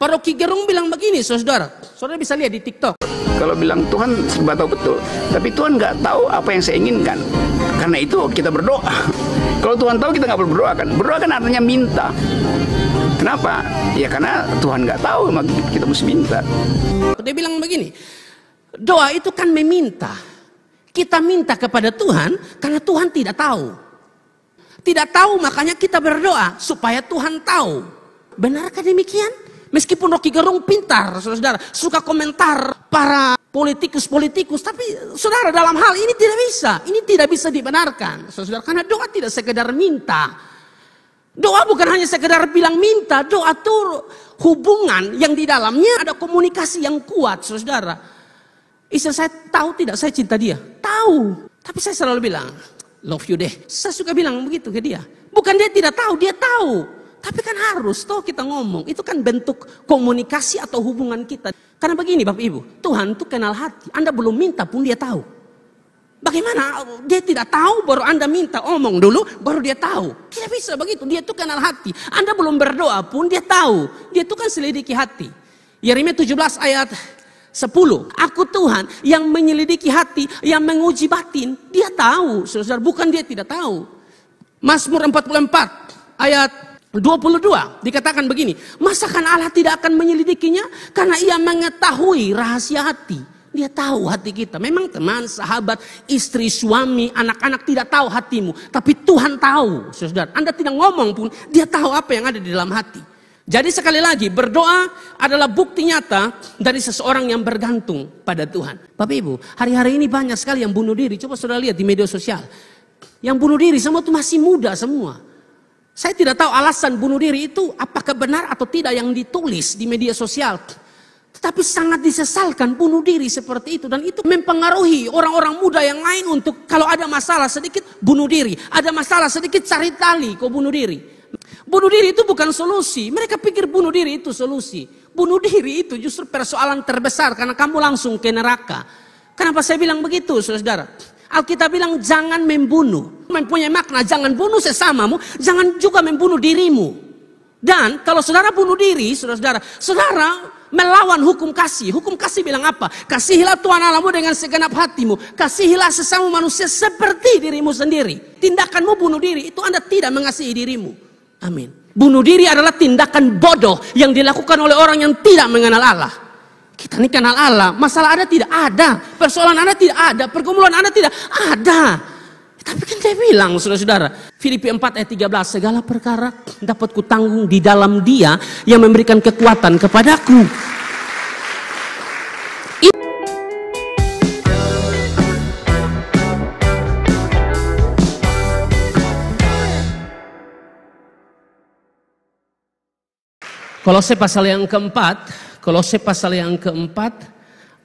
Pak Rocky Gerung bilang begini, saudara bisa lihat di TikTok. Kalau bilang Tuhan serba tahu betul, tapi Tuhan nggak tahu apa yang saya inginkan. Karena itu kita berdoa. Kalau Tuhan tahu, kita nggak perlu berdoa kan? Berdoa kan artinya minta. Kenapa? Ya karena Tuhan nggak tahu, maka kita mesti minta. Dia bilang begini, doa itu kan meminta. Kita minta kepada Tuhan karena Tuhan tidak tahu. Tidak tahu, makanya kita berdoa supaya Tuhan tahu. Benarkah demikian? Meskipun Rocky Gerung pintar, saudara, suka komentar para politikus, tapi saudara, dalam hal ini tidak bisa dibenarkan, saudara, karena doa tidak sekedar minta. Doa bukan hanya sekedar bilang minta, doa itu hubungan yang di dalamnya ada komunikasi yang kuat, saudara. Istri saya tahu tidak saya cinta dia? Tahu, tapi saya selalu bilang, love you deh. Saya suka bilang begitu ke dia. Bukan dia tidak tahu, dia tahu. Tapi kan harus toh kita ngomong. Itu kan bentuk komunikasi atau hubungan kita. Karena begini Bapak Ibu, Tuhan tuh kenal hati. Anda belum minta pun dia tahu. Bagaimana dia tidak tahu baru Anda minta, omong dulu baru dia tahu. Tidak bisa begitu, dia tuh kenal hati. Anda belum berdoa pun dia tahu. Dia tuh kan selidiki hati. Yeremia 17 ayat 10. Aku Tuhan yang menyelidiki hati, yang menguji batin. Dia tahu, saudara, bukan dia tidak tahu. Mazmur 44 ayat 22 dikatakan begini, masakan Allah tidak akan menyelidikinya karena ia mengetahui rahasia hati. Dia tahu hati kita. Memang teman, sahabat, istri, suami, anak-anak tidak tahu hatimu, tapi Tuhan tahu, saudara. Anda tidak ngomong pun dia tahu apa yang ada di dalam hati. Jadi sekali lagi, berdoa adalah bukti nyata dari seseorang yang bergantung pada Tuhan. Bapak Ibu, hari-hari ini banyak sekali yang bunuh diri. Coba saudara lihat di media sosial. Yang bunuh diri semua itu masih muda semua. Saya tidak tahu alasan bunuh diri itu apakah benar atau tidak yang ditulis di media sosial. Tetapi sangat disesalkan bunuh diri seperti itu. Dan itu mempengaruhi orang-orang muda yang lain untuk kalau ada masalah sedikit bunuh diri. Ada masalah sedikit cari tali kok bunuh diri. Bunuh diri itu bukan solusi. Mereka pikir bunuh diri itu solusi. Bunuh diri itu justru persoalan terbesar karena kamu langsung ke neraka. Kenapa saya bilang begitu, saudara? Alkitab bilang jangan membunuh. Mempunyai makna jangan bunuh sesamamu, jangan juga membunuh dirimu. Dan kalau saudara bunuh diri, saudara melawan hukum kasih. Hukum kasih bilang apa? Kasihilah Tuhan Allahmu dengan segenap hatimu. Kasihilah sesama manusia seperti dirimu sendiri. Tindakanmu bunuh diri itu Anda tidak mengasihi dirimu. Amin. Bunuh diri adalah tindakan bodoh yang dilakukan oleh orang yang tidak mengenal Allah. Kita ini kenal Allah, masalah Anda tidak ada, persoalan Anda tidak ada, pergumulan Anda tidak ada. Tapi kan dia bilang, saudara-saudara, Filipi 4 ayat 13, segala perkara dapat kutanggung di dalam Dia yang memberikan kekuatan kepadaku. Kolose pasal yang keempat,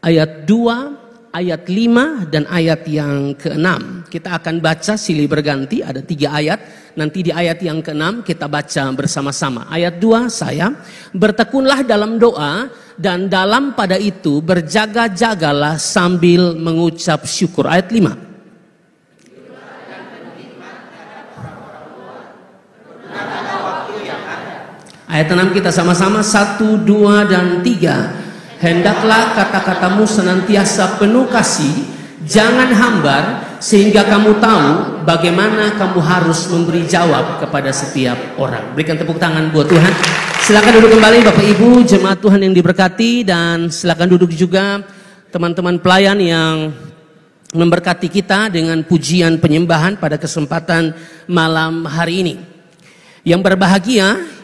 ayat 2, ayat 5, dan ayat yang ke-6. Kita akan baca silih berganti, ada 3 ayat. Nanti di ayat yang ke-6 kita baca bersama-sama. Ayat 2 saya, bertekunlah dalam doa dan dalam pada itu berjaga-jagalah sambil mengucap syukur. Ayat 5. Ayat 6 kita sama-sama, 1, 2, dan 3. Hendaklah kata-katamu senantiasa penuh kasih, jangan hambar, sehingga kamu tahu bagaimana kamu harus memberi jawab kepada setiap orang. Berikan tepuk tangan buat Tuhan. Silakan duduk kembali Bapak Ibu, jemaat Tuhan yang diberkati, dan silakan duduk juga teman-teman pelayan yang memberkati kita dengan pujian penyembahan pada kesempatan malam hari ini. Yang berbahagia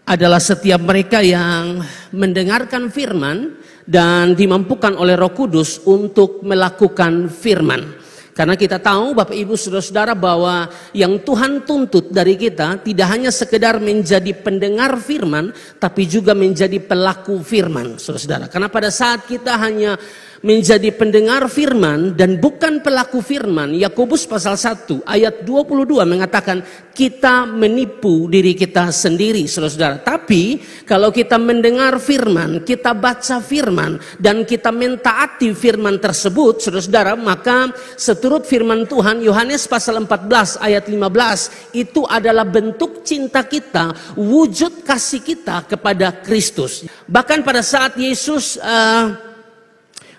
adalah setiap mereka yang mendengarkan firman dan dimampukan oleh Roh Kudus untuk melakukan firman. Karena kita tahu Bapak Ibu Saudara-saudara bahwa yang Tuhan tuntut dari kita tidak hanya sekedar menjadi pendengar firman, tapi juga menjadi pelaku firman, Saudara-saudara. Karena pada saat kita hanya menjadi pendengar firman dan bukan pelaku firman, Yakobus pasal 1 ayat 22 mengatakan kita menipu diri kita sendiri, saudara-saudara. Tapi kalau kita mendengar firman, kita baca firman dan kita mentaati firman tersebut, saudara-saudara, maka seterusnya seturut firman Tuhan Yohanes pasal 14 ayat 15, itu adalah bentuk cinta kita, wujud kasih kita kepada Kristus. Bahkan pada saat Yesus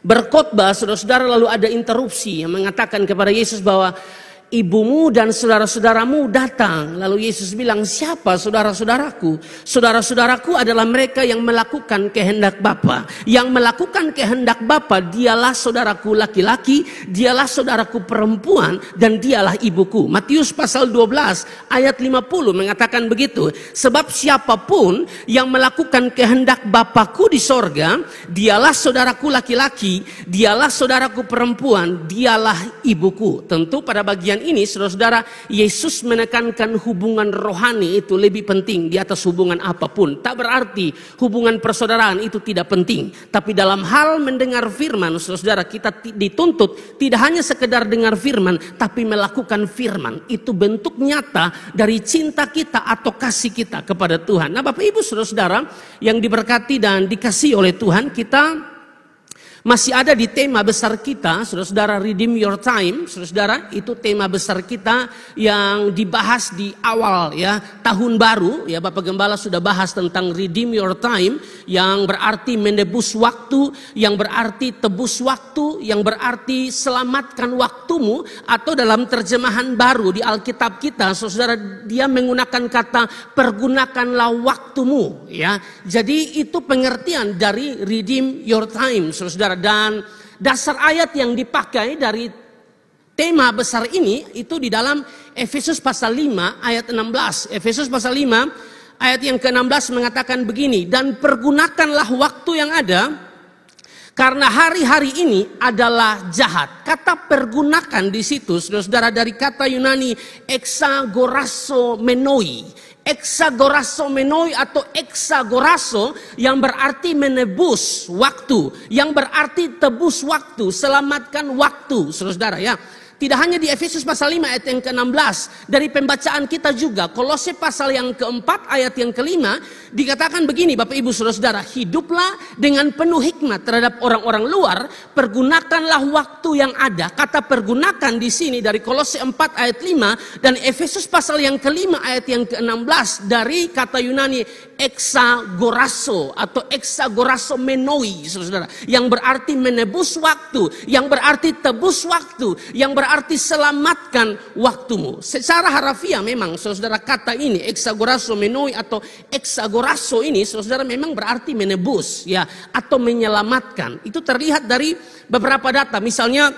berkhotbah, saudara-saudara, lalu ada interupsi yang mengatakan kepada Yesus bahwa ibumu dan saudara-saudaramu datang. Lalu Yesus bilang, siapa saudara-saudaraku? Saudara-saudaraku adalah mereka yang melakukan kehendak Bapa. Yang melakukan kehendak Bapa, dialah saudaraku laki-laki, dialah saudaraku perempuan, dan dialah ibuku. Matius pasal 12 ayat 50 mengatakan begitu. Sebab siapapun yang melakukan kehendak Bapakku di sorga, dialah saudaraku laki-laki, dialah saudaraku perempuan, dialah ibuku. Tentu pada bagian ini, saudara-saudara, Yesus menekankan hubungan rohani itu lebih penting di atas hubungan apapun. Tak berarti hubungan persaudaraan itu tidak penting. Tapi dalam hal mendengar firman, saudara-saudara, kita dituntut tidak hanya sekedar dengar firman, tapi melakukan firman. Itu bentuk nyata dari cinta kita atau kasih kita kepada Tuhan. Nah, Bapak Ibu saudara-saudara yang diberkati dan dikasihi oleh Tuhan, kita masih ada di tema besar kita, saudara-saudara, Redeem Your Time. Saudara-saudara, itu tema besar kita yang dibahas di awal ya tahun baru. Ya, Bapak Gembala sudah bahas tentang Redeem Your Time, yang berarti menebus waktu, yang berarti tebus waktu, yang berarti selamatkan waktumu. Atau dalam terjemahan baru di Alkitab kita, saudara-saudara, dia menggunakan kata pergunakanlah waktumu. Ya, jadi itu pengertian dari Redeem Your Time, saudara-saudara. Dan dasar ayat yang dipakai dari tema besar ini itu di dalam Efesus pasal 5 ayat 16. Efesus pasal 5 ayat yang ke-16 mengatakan begini, dan pergunakanlah waktu yang ada karena hari-hari ini adalah jahat. Kata pergunakan di situ, saudara-saudara, dari kata Yunani exagorasomenoi. Exagorasomenoi atau exagoraso yang berarti menebus waktu, yang berarti tebus waktu, selamatkan waktu, saudara-saudara ya. Tidak hanya di Efesus pasal 5 ayat yang ke-16, dari pembacaan kita juga Kolose pasal yang ke-4 ayat yang ke-5 dikatakan begini, Bapak Ibu saudara-saudara, hiduplah dengan penuh hikmat terhadap orang-orang luar, pergunakanlah waktu yang ada. Kata pergunakan di sini dari Kolose 4 ayat 5 dan Efesus pasal yang ke-5 ayat yang ke-16 dari kata Yunani exagoraso atau exagorasomenoi, saudara, yang berarti menebus waktu, yang berarti tebus waktu, yang berarti selamatkan waktumu. Secara harafiah memang, saudara, kata ini exagorasomenoi atau exagoraso ini, saudara, memang berarti menebus ya atau menyelamatkan. Itu terlihat dari beberapa data, misalnya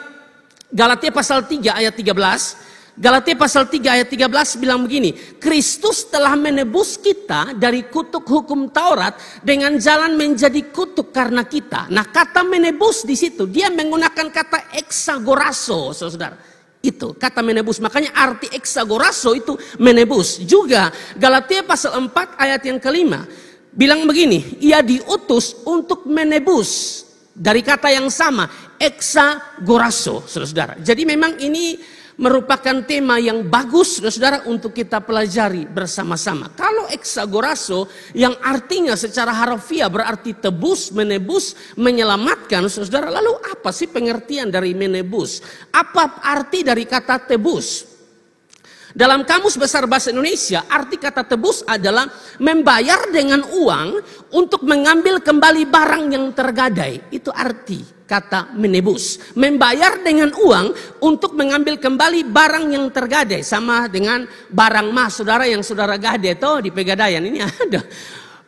Galatia pasal 3 ayat 13. Galatia pasal 3 ayat 13 bilang begini, Kristus telah menebus kita dari kutuk hukum Taurat dengan jalan menjadi kutuk karena kita. Nah, kata menebus di situ dia menggunakan kata exagoraso, saudara. Itu kata menebus, makanya arti exagoraso itu menebus. Juga Galatia pasal 4 ayat yang ke-5 bilang begini, ia diutus untuk menebus, dari kata yang sama, exagoraso, saudara. Jadi memang ini merupakan tema yang bagus, saudara, untuk kita pelajari bersama-sama. Kalau exagoraso yang artinya secara harfiah berarti tebus, menebus, menyelamatkan, saudara. Lalu apa sih pengertian dari menebus? Apa arti dari kata tebus? Dalam Kamus Besar Bahasa Indonesia, arti kata tebus adalah membayar dengan uang untuk mengambil kembali barang yang tergadai. Itu arti kata menebus. Membayar dengan uang untuk mengambil kembali barang yang tergadai. Sama dengan barang mas, saudara, yang saudara gade toh di Pegadaian. Ini ada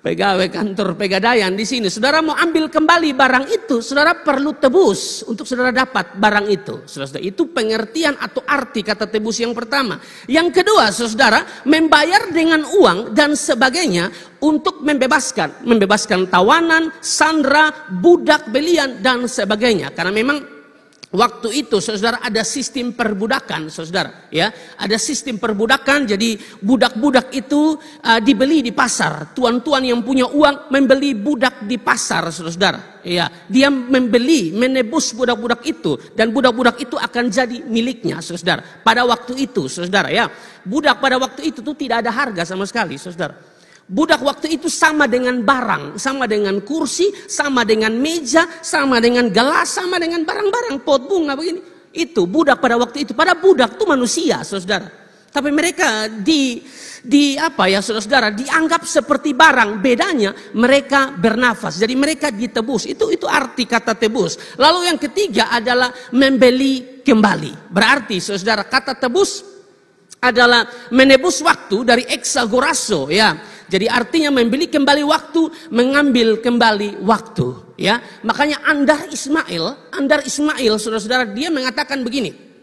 pegawai kantor Pegadaian di sini. Saudara mau ambil kembali barang itu, saudara perlu tebus untuk saudara dapat barang itu. Saudara, itu pengertian atau arti kata tebus yang pertama. Yang kedua, saudara, membayar dengan uang dan sebagainya untuk membebaskan tawanan, sandera, budak belian dan sebagainya. Karena memang waktu itu, saudara, ada sistem perbudakan, saudara, ya, ada sistem perbudakan. Jadi budak-budak itu dibeli di pasar. Tuan-tuan yang punya uang membeli budak di pasar, saudara. Ya, dia menebus budak-budak itu, dan budak-budak itu akan jadi miliknya, saudara. Pada waktu itu, saudara, ya, budak pada waktu itu tuh tidak ada harga sama sekali, saudara. Budak waktu itu sama dengan barang, sama dengan kursi, sama dengan meja, sama dengan gelas, sama dengan barang-barang, pot bunga begini. Itu budak pada waktu itu. Pada budak itu manusia, saudara. Tapi mereka saudara, dianggap seperti barang. Bedanya mereka bernafas. Jadi mereka ditebus. Itu arti kata tebus. Lalu yang ketiga adalah membeli kembali. Berarti saudara, kata tebus adalah menebus waktu dari exagorazo, ya. Jadi artinya membeli kembali waktu, mengambil kembali waktu, ya. Makanya Andar Ismail, saudara-saudara, dia mengatakan begini.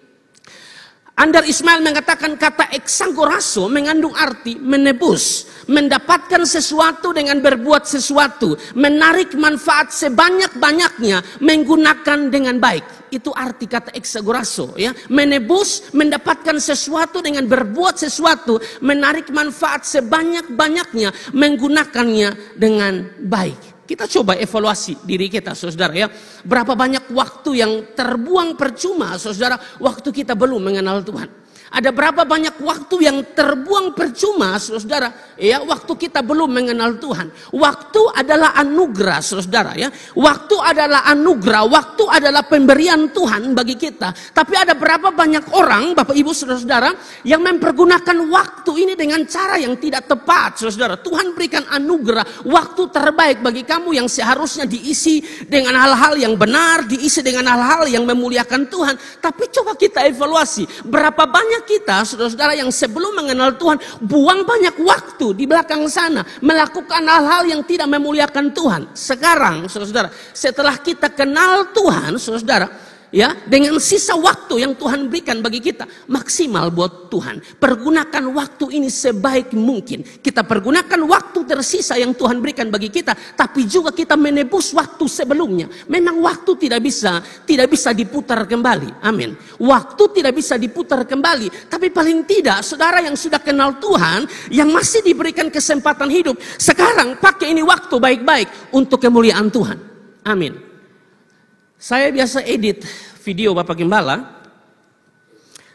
Andar Ismail mengatakan kata exagorazo mengandung arti menebus, mendapatkan sesuatu dengan berbuat sesuatu, menarik manfaat sebanyak-banyaknya, menggunakan dengan baik. Itu arti kata exagorazo, ya. Menebus, mendapatkan sesuatu dengan berbuat sesuatu, menarik manfaat sebanyak-banyaknya, menggunakannya dengan baik. Kita coba evaluasi diri kita, saudara, ya. Berapa banyak waktu yang terbuang percuma, saudara, waktu kita belum mengenal Tuhan. Ada berapa banyak waktu yang terbuang percuma, saudara, ya, waktu kita belum mengenal Tuhan. Waktu adalah anugerah, saudara, ya. Waktu adalah anugerah, waktu adalah pemberian Tuhan bagi kita. Tapi ada berapa banyak orang, Bapak Ibu saudara, yang mempergunakan waktu ini dengan cara yang tidak tepat, saudara. Tuhan berikan anugerah, waktu terbaik bagi kamu yang seharusnya diisi dengan hal-hal yang benar, diisi dengan hal-hal yang memuliakan Tuhan. Tapi coba kita evaluasi, berapa banyak kita, saudara-saudara, yang sebelum mengenal Tuhan buang banyak waktu di belakang sana melakukan hal-hal yang tidak memuliakan Tuhan. Sekarang, saudara-saudara, setelah kita kenal Tuhan, saudara-saudara, ya, dengan sisa waktu yang Tuhan berikan bagi kita, maksimal buat Tuhan. Pergunakan waktu ini sebaik mungkin. Kita pergunakan waktu tersisa yang Tuhan berikan bagi kita, tapi juga kita menebus waktu sebelumnya. Memang waktu tidak bisa diputar kembali. Amin. Waktu tidak bisa diputar kembali, tapi paling tidak saudara yang sudah kenal Tuhan, yang masih diberikan kesempatan hidup, sekarang pakai ini waktu baik-baik untuk kemuliaan Tuhan. Amin. Saya biasa edit video Bapak Gembala.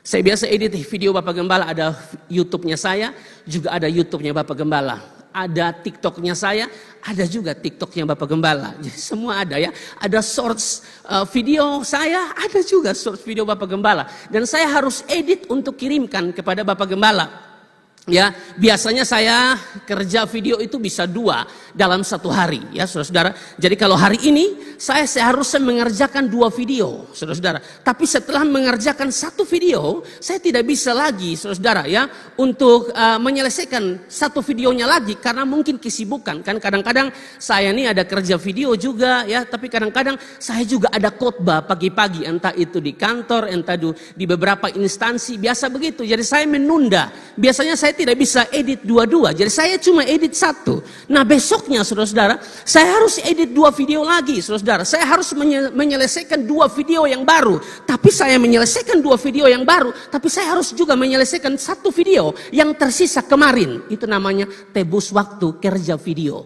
Bapak Gembala, ada YouTube-nya saya, juga ada YouTube-nya Bapak Gembala. Ada TikTok-nya saya, ada juga TikTok-nya Bapak Gembala. Jadi semua ada, ya. Ada source video saya, ada juga source video Bapak Gembala. Dan saya harus edit untuk kirimkan kepada Bapak Gembala. Ya, biasanya saya kerja video itu bisa 2 dalam 1 hari, ya, saudara-saudara. Jadi kalau hari ini saya seharusnya mengerjakan 2 video, saudara-saudara. Tapi setelah mengerjakan 1 video, saya tidak bisa lagi, saudara-saudara, ya, untuk menyelesaikan 1 videonya lagi karena mungkin kesibukan. Kan kadang-kadang saya ini ada kerja video juga, ya, tapi kadang-kadang saya juga ada khotbah pagi-pagi, entah itu di kantor, entah di beberapa instansi, biasa begitu. Jadi saya menunda. Biasanya saya tidak bisa edit 2-2, jadi saya cuma edit 1. Nah besoknya, saudara-saudara, saya harus edit 2 video lagi, saudara-saudara. Saya harus menyelesaikan 2 video yang baru. Tapi saya menyelesaikan 2 video yang baru, tapi saya harus juga menyelesaikan 1 video yang tersisa kemarin. Itu namanya tebus waktu kerja video.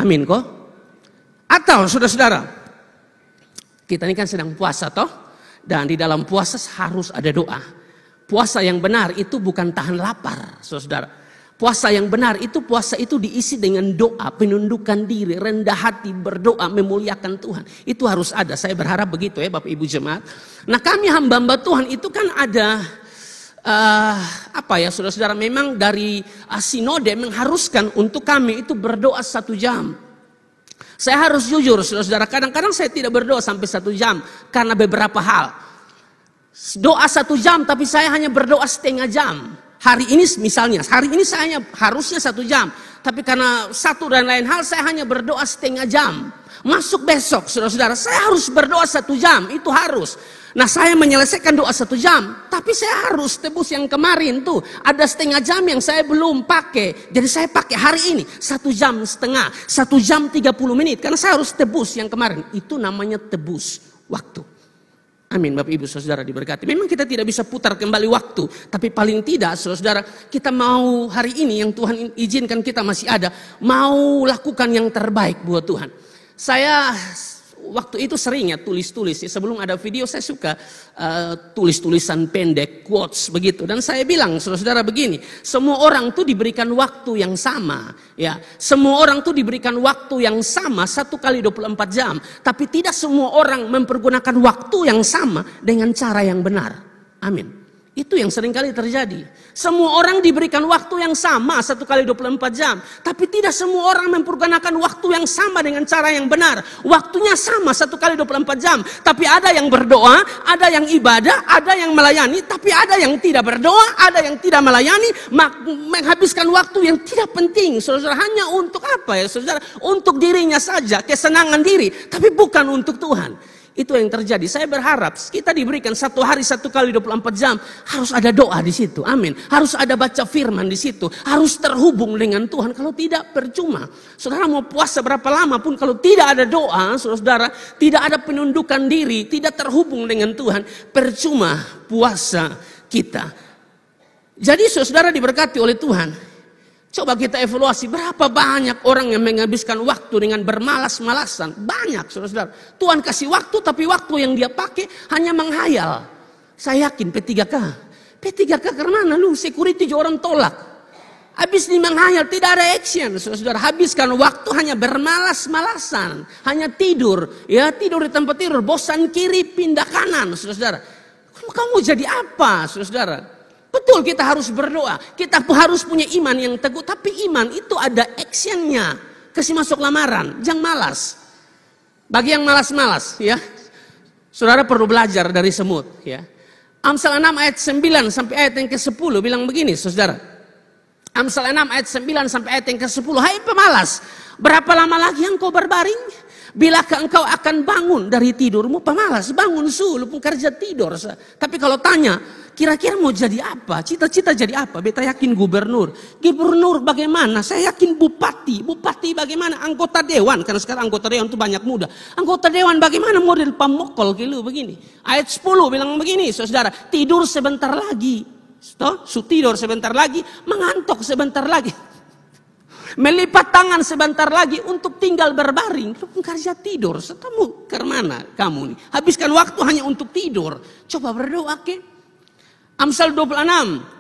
Amin kok? Atau saudara-saudara, kita ini kan sedang puasa toh, dan di dalam puasa harus ada doa. Puasa yang benar itu bukan tahan lapar, saudara. Puasa yang benar itu, puasa itu diisi dengan doa, penundukan diri, rendah hati, berdoa, memuliakan Tuhan. Itu harus ada. Saya berharap begitu, ya, Bapak Ibu jemaat. Nah, kami hamba-hamba Tuhan itu kan ada saudara-saudara, memang dari sinode mengharuskan untuk kami itu berdoa 1 jam. Saya harus jujur, saudara-saudara, kadang-kadang saya tidak berdoa sampai 1 jam karena beberapa hal. Doa 1 jam, tapi saya hanya berdoa setengah jam. Hari ini misalnya, hari ini saya harusnya 1 jam, tapi karena satu dan lain hal saya hanya berdoa setengah jam. Masuk besok, saudara-saudara, saya harus berdoa 1 jam, itu harus. Nah, saya menyelesaikan doa 1 jam, tapi saya harus tebus yang kemarin tuh. Ada setengah jam yang saya belum pakai, jadi saya pakai hari ini 1 jam setengah, 1 jam 30 menit, karena saya harus tebus yang kemarin. Itu namanya tebus waktu. Amin, Bapak Ibu saudara diberkati. Memang kita tidak bisa putar kembali waktu, tapi paling tidak saudara, kita mau hari ini yang Tuhan izinkan kita masih ada, mau lakukan yang terbaik buat Tuhan. Saya waktu itu sering ya tulis-tulis. Sebelum ada video saya suka tulis-tulisan pendek, quotes begitu. Dan saya bilang, saudara-saudara begini, semua orang tuh diberikan waktu yang sama. Ya, semua orang tuh diberikan waktu yang sama 1 kali 24 jam. Tapi tidak semua orang mempergunakan waktu yang sama dengan cara yang benar. Amin. Itu yang seringkali terjadi. Semua orang diberikan waktu yang sama 1 kali 24 jam. Tapi tidak semua orang mempergunakan waktu yang sama dengan cara yang benar. Waktunya sama 1 kali 24 jam. Tapi ada yang berdoa, ada yang ibadah, ada yang melayani. Tapi ada yang tidak berdoa, ada yang tidak melayani. Menghabiskan waktu yang tidak penting. Saudara, hanya untuk apa ya saudara? Untuk dirinya saja, kesenangan diri. Tapi bukan untuk Tuhan. Itu yang terjadi. Saya berharap kita diberikan 1 hari 1 kali 24 jam. Harus ada doa di situ. Amin. Harus ada baca firman di situ. Harus terhubung dengan Tuhan. Kalau tidak percuma. Saudara mau puasa berapa lama pun kalau tidak ada doa, saudara, tidak ada penundukan diri, tidak terhubung dengan Tuhan, percuma puasa kita. Jadi saudara diberkati oleh Tuhan. Coba kita evaluasi berapa banyak orang yang menghabiskan waktu dengan bermalas-malasan. Banyak saudara. Tuhan kasih waktu tapi waktu yang dia pakai hanya menghayal. Saya yakin P3K. P3K karena lu security orang tolak. Habis nih menghayal tidak ada action saudara. Habiskan waktu hanya bermalas-malasan. Hanya tidur. Ya tidur di tempat tidur. Bosan kiri pindah kanan saudara. Kamu jadi apa saudara? Betul kita harus berdoa, kita harus punya iman yang teguh. Tapi iman itu ada actionnya. Kasih masuk lamaran, jangan malas. Bagi yang malas-malas ya, saudara perlu belajar dari semut ya. Amsal 6 ayat 9 sampai ayat yang ke-10 bilang begini saudara. Amsal 6 ayat 9 sampai ayat yang ke-10. Hai pemalas, berapa lama lagi engkau berbaring? Bilakah engkau akan bangun dari tidurmu? Pemalas, bangun sulu pun kerja tidur. Tapi kalau tanya, kira-kira mau jadi apa? Cita-cita jadi apa? Beta yakin gubernur. Gubernur bagaimana? Saya yakin bupati. Bupati bagaimana? Anggota dewan. Karena sekarang anggota dewan itu banyak muda. Anggota dewan bagaimana? Model pamokol gitu begini. Ayat 10 bilang begini, saudara. Tidur sebentar lagi. Tidur sebentar lagi. Mengantuk sebentar lagi. Melipat tangan sebentar lagi untuk tinggal berbaring. Lu kerja tidur. Kamu kemana kamu nih? Habiskan waktu hanya untuk tidur. Coba berdoa ke. Amsal 26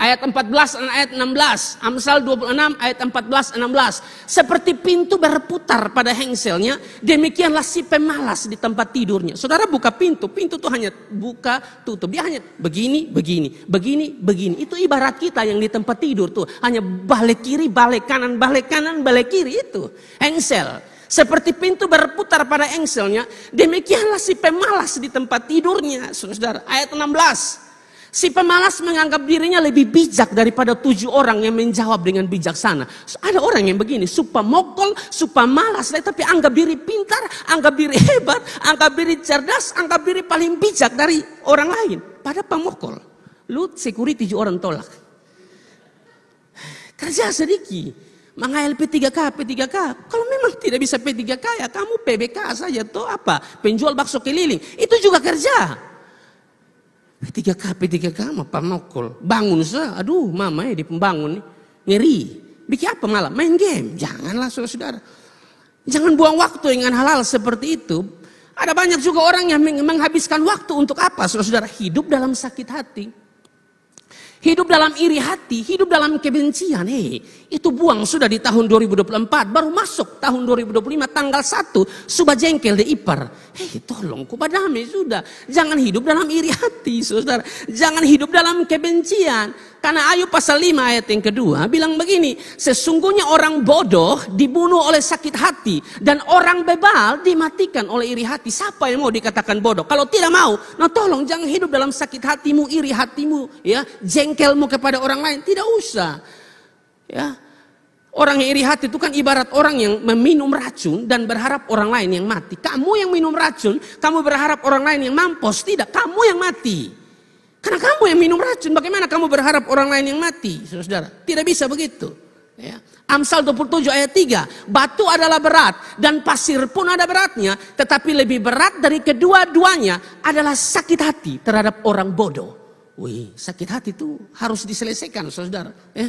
ayat 14 dan ayat 16. Amsal 26 ayat 14 dan 16. Seperti pintu berputar pada hengselnya, demikianlah si pemalas di tempat tidurnya. Saudara buka pintu, pintu itu hanya buka tutup. Dia hanya begini, begini, begini, begini. Itu ibarat kita yang di tempat tidur tuh, hanya balik kiri, balik kanan, balik kanan, balik kiri itu. Hengsel. Seperti pintu berputar pada hengselnya, demikianlah si pemalas di tempat tidurnya. Saudara, ayat 16. Si pemalas menganggap dirinya lebih bijak daripada 7 orang yang menjawab dengan bijaksana. Ada orang yang begini, supa mokol, supa malas, tapi anggap diri pintar, anggap diri hebat, anggap diri cerdas, anggap diri paling bijak dari orang lain. Pada pemokol, lu security 7 orang tolak. Kerja sedikit, menghayal P3K. Kalau memang tidak bisa P3K ya kamu PBK saja tuh apa? Penjual bakso keliling, itu juga kerja. P3K mah pamokol. Bangun aduh mama di pembangun nih. Ngeri. Bikin apa malam? Main game. Janganlah saudara. Jangan buang waktu dengan hal-hal seperti itu. Ada banyak juga orang yang menghabiskan waktu untuk apa saudara? Hidup dalam sakit hati. Hidup dalam iri hati, hidup dalam kebencian. Itu buang sudah di tahun 2024. Baru masuk tahun 2025 tanggal 1. Sudah jengkel di ipar. Tolong kubadame sudah. Jangan hidup dalam iri hati saudara. Jangan hidup dalam kebencian. Karena Ayub pasal 5 ayat yang kedua bilang begini. Sesungguhnya orang bodoh dibunuh oleh sakit hati. Dan orang bebal dimatikan oleh iri hati. Siapa yang mau dikatakan bodoh? Kalau tidak mau, nah tolong jangan hidup dalam sakit hatimu, iri hatimu, ya, jengkelmu kepada orang lain. Tidak usah. Ya. Orang yang iri hati itu kan ibarat orang yang meminum racun dan berharap orang lain yang mati. Kamu yang minum racun, kamu berharap orang lain yang mampus. Tidak, kamu yang mati. Karena kamu yang minum racun, bagaimana kamu berharap orang lain yang mati, saudara? Tidak bisa begitu. Ya. Amsal 27 ayat 3, batu adalah berat dan pasir pun ada beratnya, tetapi lebih berat dari kedua-duanya adalah sakit hati terhadap orang bodoh. Wih, sakit hati itu harus diselesaikan, saudara. Ya.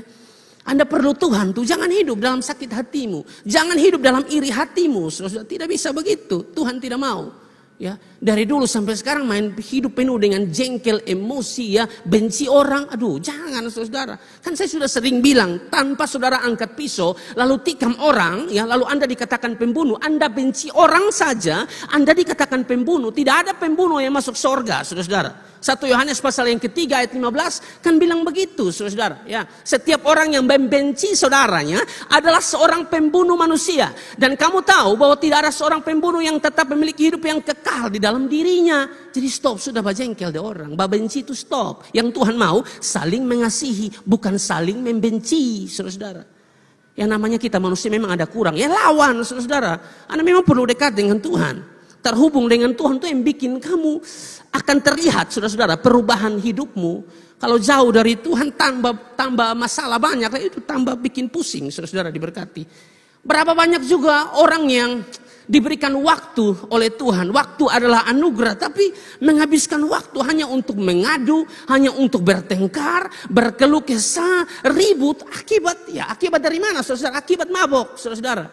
Anda perlu Tuhan tuh, jangan hidup dalam sakit hatimu, jangan hidup dalam iri hatimu. Saudara, tidak bisa begitu. Tuhan tidak mau. Ya, dari dulu sampai sekarang main hidup penuh dengan jengkel, emosi, ya, benci orang. Aduh, jangan saudara. Kan saya sudah sering bilang, tanpa saudara angkat pisau lalu tikam orang, ya, lalu Anda dikatakan pembunuh. Anda benci orang saja, Anda dikatakan pembunuh. Tidak ada pembunuh yang masuk surga, saudara. 1 Yohanes pasal yang ketiga ayat 15 kan bilang begitu, saudara. Ya, setiap orang yang membenci saudaranya adalah seorang pembunuh manusia. Dan kamu tahu bahwa tidak ada seorang pembunuh yang tetap memiliki hidup yang kekal di dalam dirinya. Jadi stop, sudah bajengkel deh orang. Benci itu stop. Yang Tuhan mau saling mengasihi, bukan saling membenci, saudara. Yang namanya kita manusia memang ada kurang. Ya lawan, saudara. Anda memang perlu dekat dengan Tuhan. Terhubung dengan Tuhan itu yang bikin kamu akan terlihat, saudara-saudara, perubahan hidupmu. Kalau jauh dari Tuhan tambah masalah banyak, itu tambah bikin pusing, saudara-saudara, diberkati. Berapa banyak juga orang yang diberikan waktu oleh Tuhan. Waktu adalah anugerah, tapi menghabiskan waktu hanya untuk mengadu, hanya untuk bertengkar, berkeluh kesah, ribut. Akibat dari mana, saudara? Akibat mabok, saudara-saudara.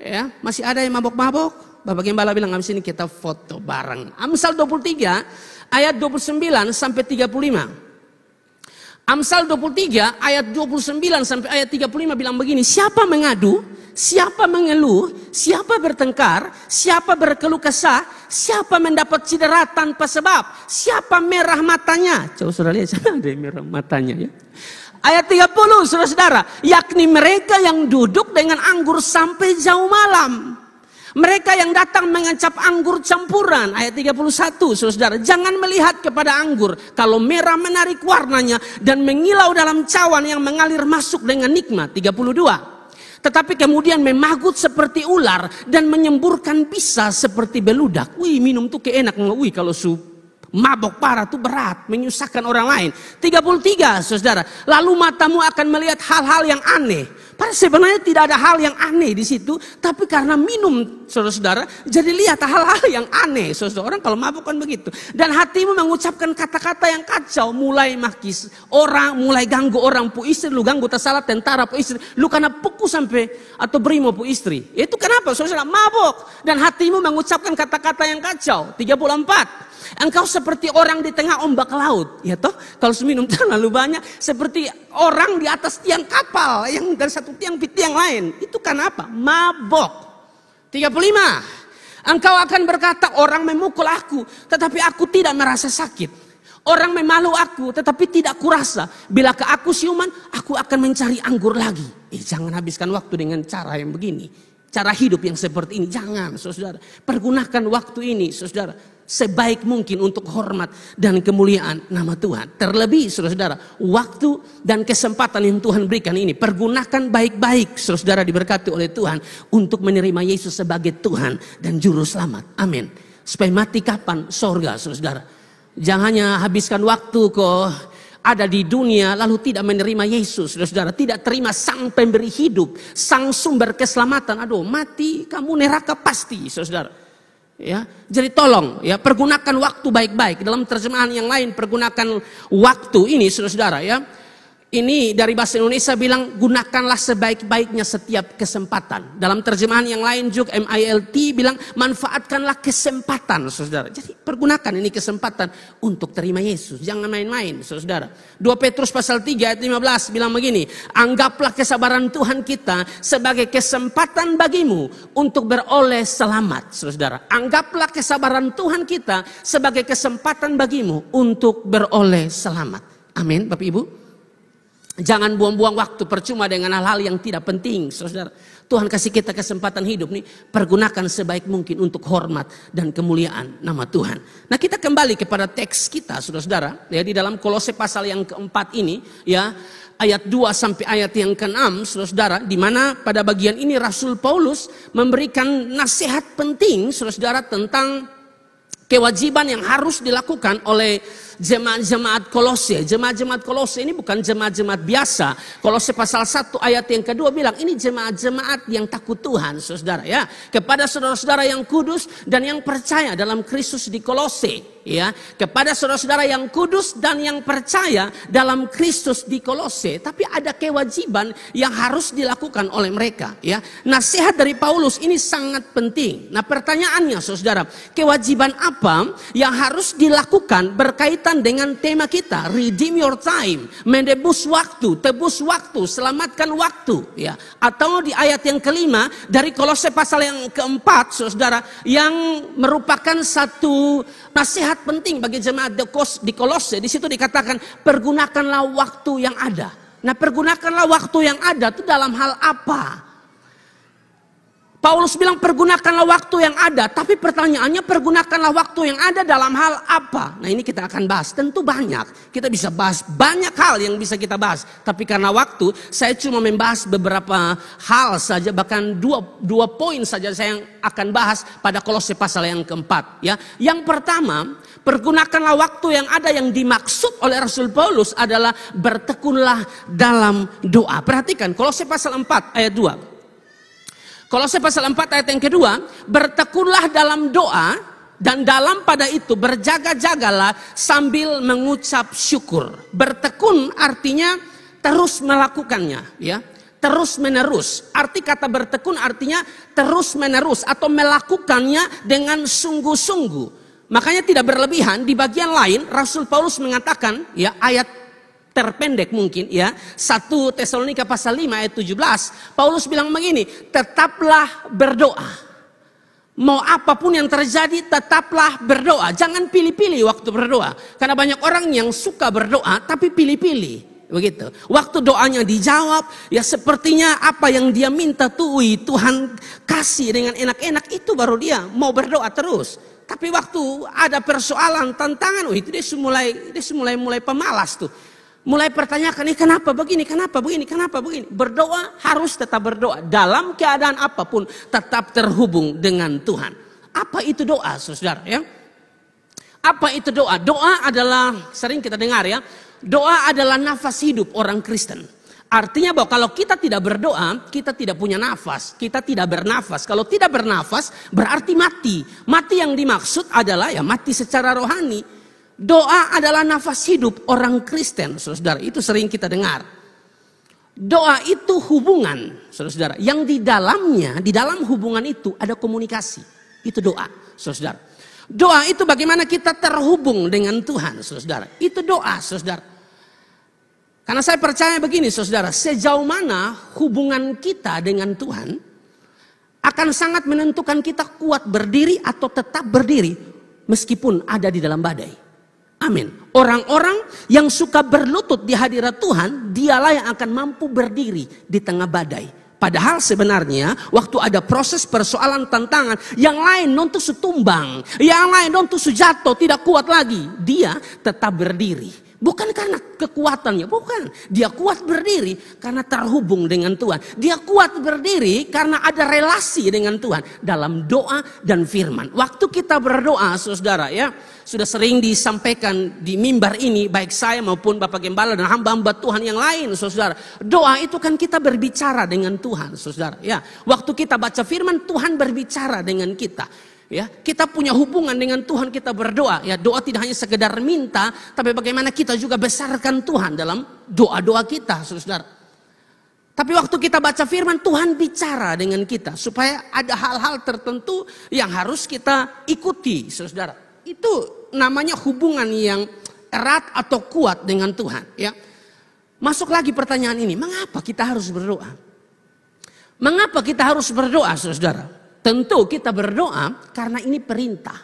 Ya, masih ada yang mabok-mabok? Bapak Gembala bilang, habis ini kita foto bareng. Amsal 23 ayat 29 sampai 35. Amsal 23 ayat 29 sampai ayat 35 bilang begini, siapa mengadu, siapa mengeluh, siapa bertengkar, siapa berkeluh kesah, siapa mendapat cedera tanpa sebab, siapa merah matanya. Coba saudara lihat, siapa ada yang merah matanya, ya. Ayat 30, saudara-saudara, yakni mereka yang duduk dengan anggur sampai jauh malam. Mereka yang datang mengancap anggur campuran. Ayat 31, saudara, jangan melihat kepada anggur kalau merah menarik warnanya dan mengilau dalam cawan yang mengalir masuk dengan nikmat. 32. Tetapi kemudian memagut seperti ular dan menyemburkan bisa seperti beludak. Wih, minum tuh keenak. Wih, kalau mabok parah tuh berat, menyusahkan orang lain. 33, saudara, lalu matamu akan melihat hal-hal yang aneh. Padahal sebenarnya tidak ada hal yang aneh di situ, tapi karena minum, saudara-saudara, jadi lihat hal-hal yang aneh. Saudara, orang kalau mabuk kan begitu. Dan hatimu mengucapkan kata-kata yang kacau, mulai makis orang, mulai ganggu orang pu istri, lu ganggu tak salah tentara pu istri, lu karena pukul sampai atau brimo pu istri. Itu kenapa, saudara? Mabuk dan hatimu mengucapkan kata-kata yang kacau. 34. Engkau seperti orang di tengah ombak laut, ya toh? Kalau minum terlalu banyak, seperti orang di atas tiang kapal yang dari satu tiang ke tiang lain. Itu kan apa? Mabok. 35. Engkau akan berkata, orang memukul aku, tetapi aku tidak merasa sakit. Orang memalu aku, tetapi tidak kurasa. Bila ke aku siuman, aku akan mencari anggur lagi. Jangan habiskan waktu dengan cara yang begini. Cara hidup yang seperti ini, jangan, saudara. Pergunakan waktu ini, saudara, sebaik mungkin untuk hormat dan kemuliaan nama Tuhan. Terlebih, saudara, waktu dan kesempatan yang Tuhan berikan ini, pergunakan baik-baik, saudara, diberkati oleh Tuhan untuk menerima Yesus sebagai Tuhan dan Juru Selamat. Amin. Supaya mati kapan? Sorga, saudara. Jangan hanya habiskan waktu kok ada di dunia lalu tidak menerima Yesus, saudara, tidak terima Sang Pemberi hidup, Sang Sumber keselamatan. Aduh, mati kamu neraka pasti, saudara. Ya, jadi tolong, ya, pergunakan waktu baik-baik. Dalam terjemahan yang lain pergunakan waktu ini, saudara, ya. Ini dari bahasa Indonesia bilang, gunakanlah sebaik-baiknya setiap kesempatan. Dalam terjemahan yang lain juga MILT bilang, manfaatkanlah kesempatan, saudara. Jadi pergunakan ini kesempatan untuk terima Yesus. Jangan main-main, saudara. 2 Petrus pasal 3 ayat 15 bilang begini, anggaplah kesabaran Tuhan kita sebagai kesempatan bagimu untuk beroleh selamat, saudara. Anggaplah kesabaran Tuhan kita sebagai kesempatan bagimu untuk beroleh selamat. Amin, Bapak Ibu. Jangan buang-buang waktu percuma dengan hal-hal yang tidak penting, saudara. Tuhan kasih kita kesempatan hidup nih, pergunakan sebaik mungkin untuk hormat dan kemuliaan nama Tuhan. Nah, kita kembali kepada teks kita, saudara-saudara, ya, di dalam Kolose pasal yang keempat ini, ya, ayat 2 sampai ayat yang ke-6, saudara-saudara, di mana pada bagian ini Rasul Paulus memberikan nasihat penting, saudara-saudara, tentang kewajiban yang harus dilakukan oleh jemaat-jemaat Kolose. Jemaat-jemaat Kolose ini bukan jemaat-jemaat biasa. Kolose pasal 1 ayat yang kedua bilang ini jemaat-jemaat yang takut Tuhan, saudara ya. Kepada saudara-saudara yang kudus dan yang percaya dalam Kristus di Kolose. Ya, kepada saudara-saudara yang kudus dan yang percaya dalam Kristus di Kolose. Tapi ada kewajiban yang harus dilakukan oleh mereka. Ya, nasihat dari Paulus ini sangat penting. Nah, pertanyaannya, saudara, kewajiban apa yang harus dilakukan berkaitan dengan tema kita, redeem your time, menebus waktu, tebus waktu, selamatkan waktu. Ya, atau di ayat yang kelima dari Kolose pasal yang keempat, saudara, yang merupakan satu nasihat penting bagi jemaat di Kolose. Di situ dikatakan pergunakanlah waktu yang ada. Nah, pergunakanlah waktu yang ada itu dalam hal apa? Paulus bilang pergunakanlah waktu yang ada, tapi pertanyaannya pergunakanlah waktu yang ada dalam hal apa? Nah, ini kita akan bahas. Tentu banyak. Kita bisa bahas banyak hal yang bisa kita bahas. Tapi karena waktu, saya cuma membahas beberapa hal saja, bahkan dua poin saja saya yang akan bahas pada Kolose pasal yang keempat. Ya, yang pertama, pergunakanlah waktu yang ada. Yang dimaksud oleh Rasul Paulus adalah bertekunlah dalam doa. Perhatikan Kolose pasal 4 ayat 2. Kolose pasal 4 ayat yang kedua, bertekunlah dalam doa dan dalam pada itu berjaga-jagalah sambil mengucap syukur. Bertekun artinya terus melakukannya, ya. Terus menerus. Arti kata bertekun artinya terus menerus atau melakukannya dengan sungguh-sungguh. Makanya tidak berlebihan. Di bagian lain Rasul Paulus mengatakan, ya, ayat terpendek mungkin, ya, 1 Tesalonika pasal 5 ayat 17, Paulus bilang begini, tetaplah berdoa. Mau apapun yang terjadi tetaplah berdoa. Jangan pilih-pilih waktu berdoa. Karena banyak orang yang suka berdoa tapi pilih-pilih. Begitu. Waktu doanya dijawab, ya sepertinya apa yang dia minta tuh, Tuhan kasih dengan enak-enak, itu baru dia mau berdoa terus. Tapi waktu ada persoalan, tantangan, itu dia mulai pemalas tuh. Mulai pertanyakan, ini kenapa begini, kenapa begini, kenapa begini. Berdoa harus tetap berdoa. Dalam keadaan apapun tetap terhubung dengan Tuhan. Apa itu doa, saudara? Ya? Apa itu doa? Doa adalah, sering kita dengar ya, doa adalah nafas hidup orang Kristen. Artinya bahwa kalau kita tidak berdoa, kita tidak punya nafas. Kita tidak bernafas. Kalau tidak bernafas berarti mati. Mati yang dimaksud adalah ya mati secara rohani. Doa adalah nafas hidup orang Kristen, saudara. Itu sering kita dengar. Doa itu hubungan, saudara. Yang di dalamnya, di dalam hubungan itu ada komunikasi. Itu doa, saudara. Doa itu bagaimana kita terhubung dengan Tuhan, saudara. Itu doa, saudara. Karena saya percaya begini, saudara. Sejauh mana hubungan kita dengan Tuhan akan sangat menentukan kita kuat berdiri atau tetap berdiri meskipun ada di dalam badai. Amin. Orang-orang yang suka berlutut di hadirat Tuhan, dialah yang akan mampu berdiri di tengah badai. Padahal sebenarnya waktu ada proses persoalan tantangan, yang lain nonton tumbang, yang lain nonton jatuh tidak kuat lagi, dia tetap berdiri. Bukan karena kekuatannya, bukan. Dia kuat berdiri karena terhubung dengan Tuhan. Dia kuat berdiri karena ada relasi dengan Tuhan dalam doa dan firman. Waktu kita berdoa, saudara, ya, sudah sering disampaikan di mimbar ini, baik saya maupun Bapak Gembala dan hamba-hamba Tuhan yang lain, saudara. Doa itu kan kita berbicara dengan Tuhan, saudara. Ya, waktu kita baca firman, Tuhan berbicara dengan kita. Ya, kita punya hubungan dengan Tuhan, kita berdoa. Ya, doa tidak hanya sekedar minta, tapi bagaimana kita juga besarkan Tuhan dalam doa-doa kita, saudara. Tapi waktu kita baca firman, Tuhan bicara dengan kita supaya ada hal-hal tertentu yang harus kita ikuti, saudara. Itu namanya hubungan yang erat atau kuat dengan Tuhan. Ya, masuk lagi pertanyaan ini, mengapa kita harus berdoa? Mengapa kita harus berdoa, saudara? Tentu kita berdoa karena ini perintah.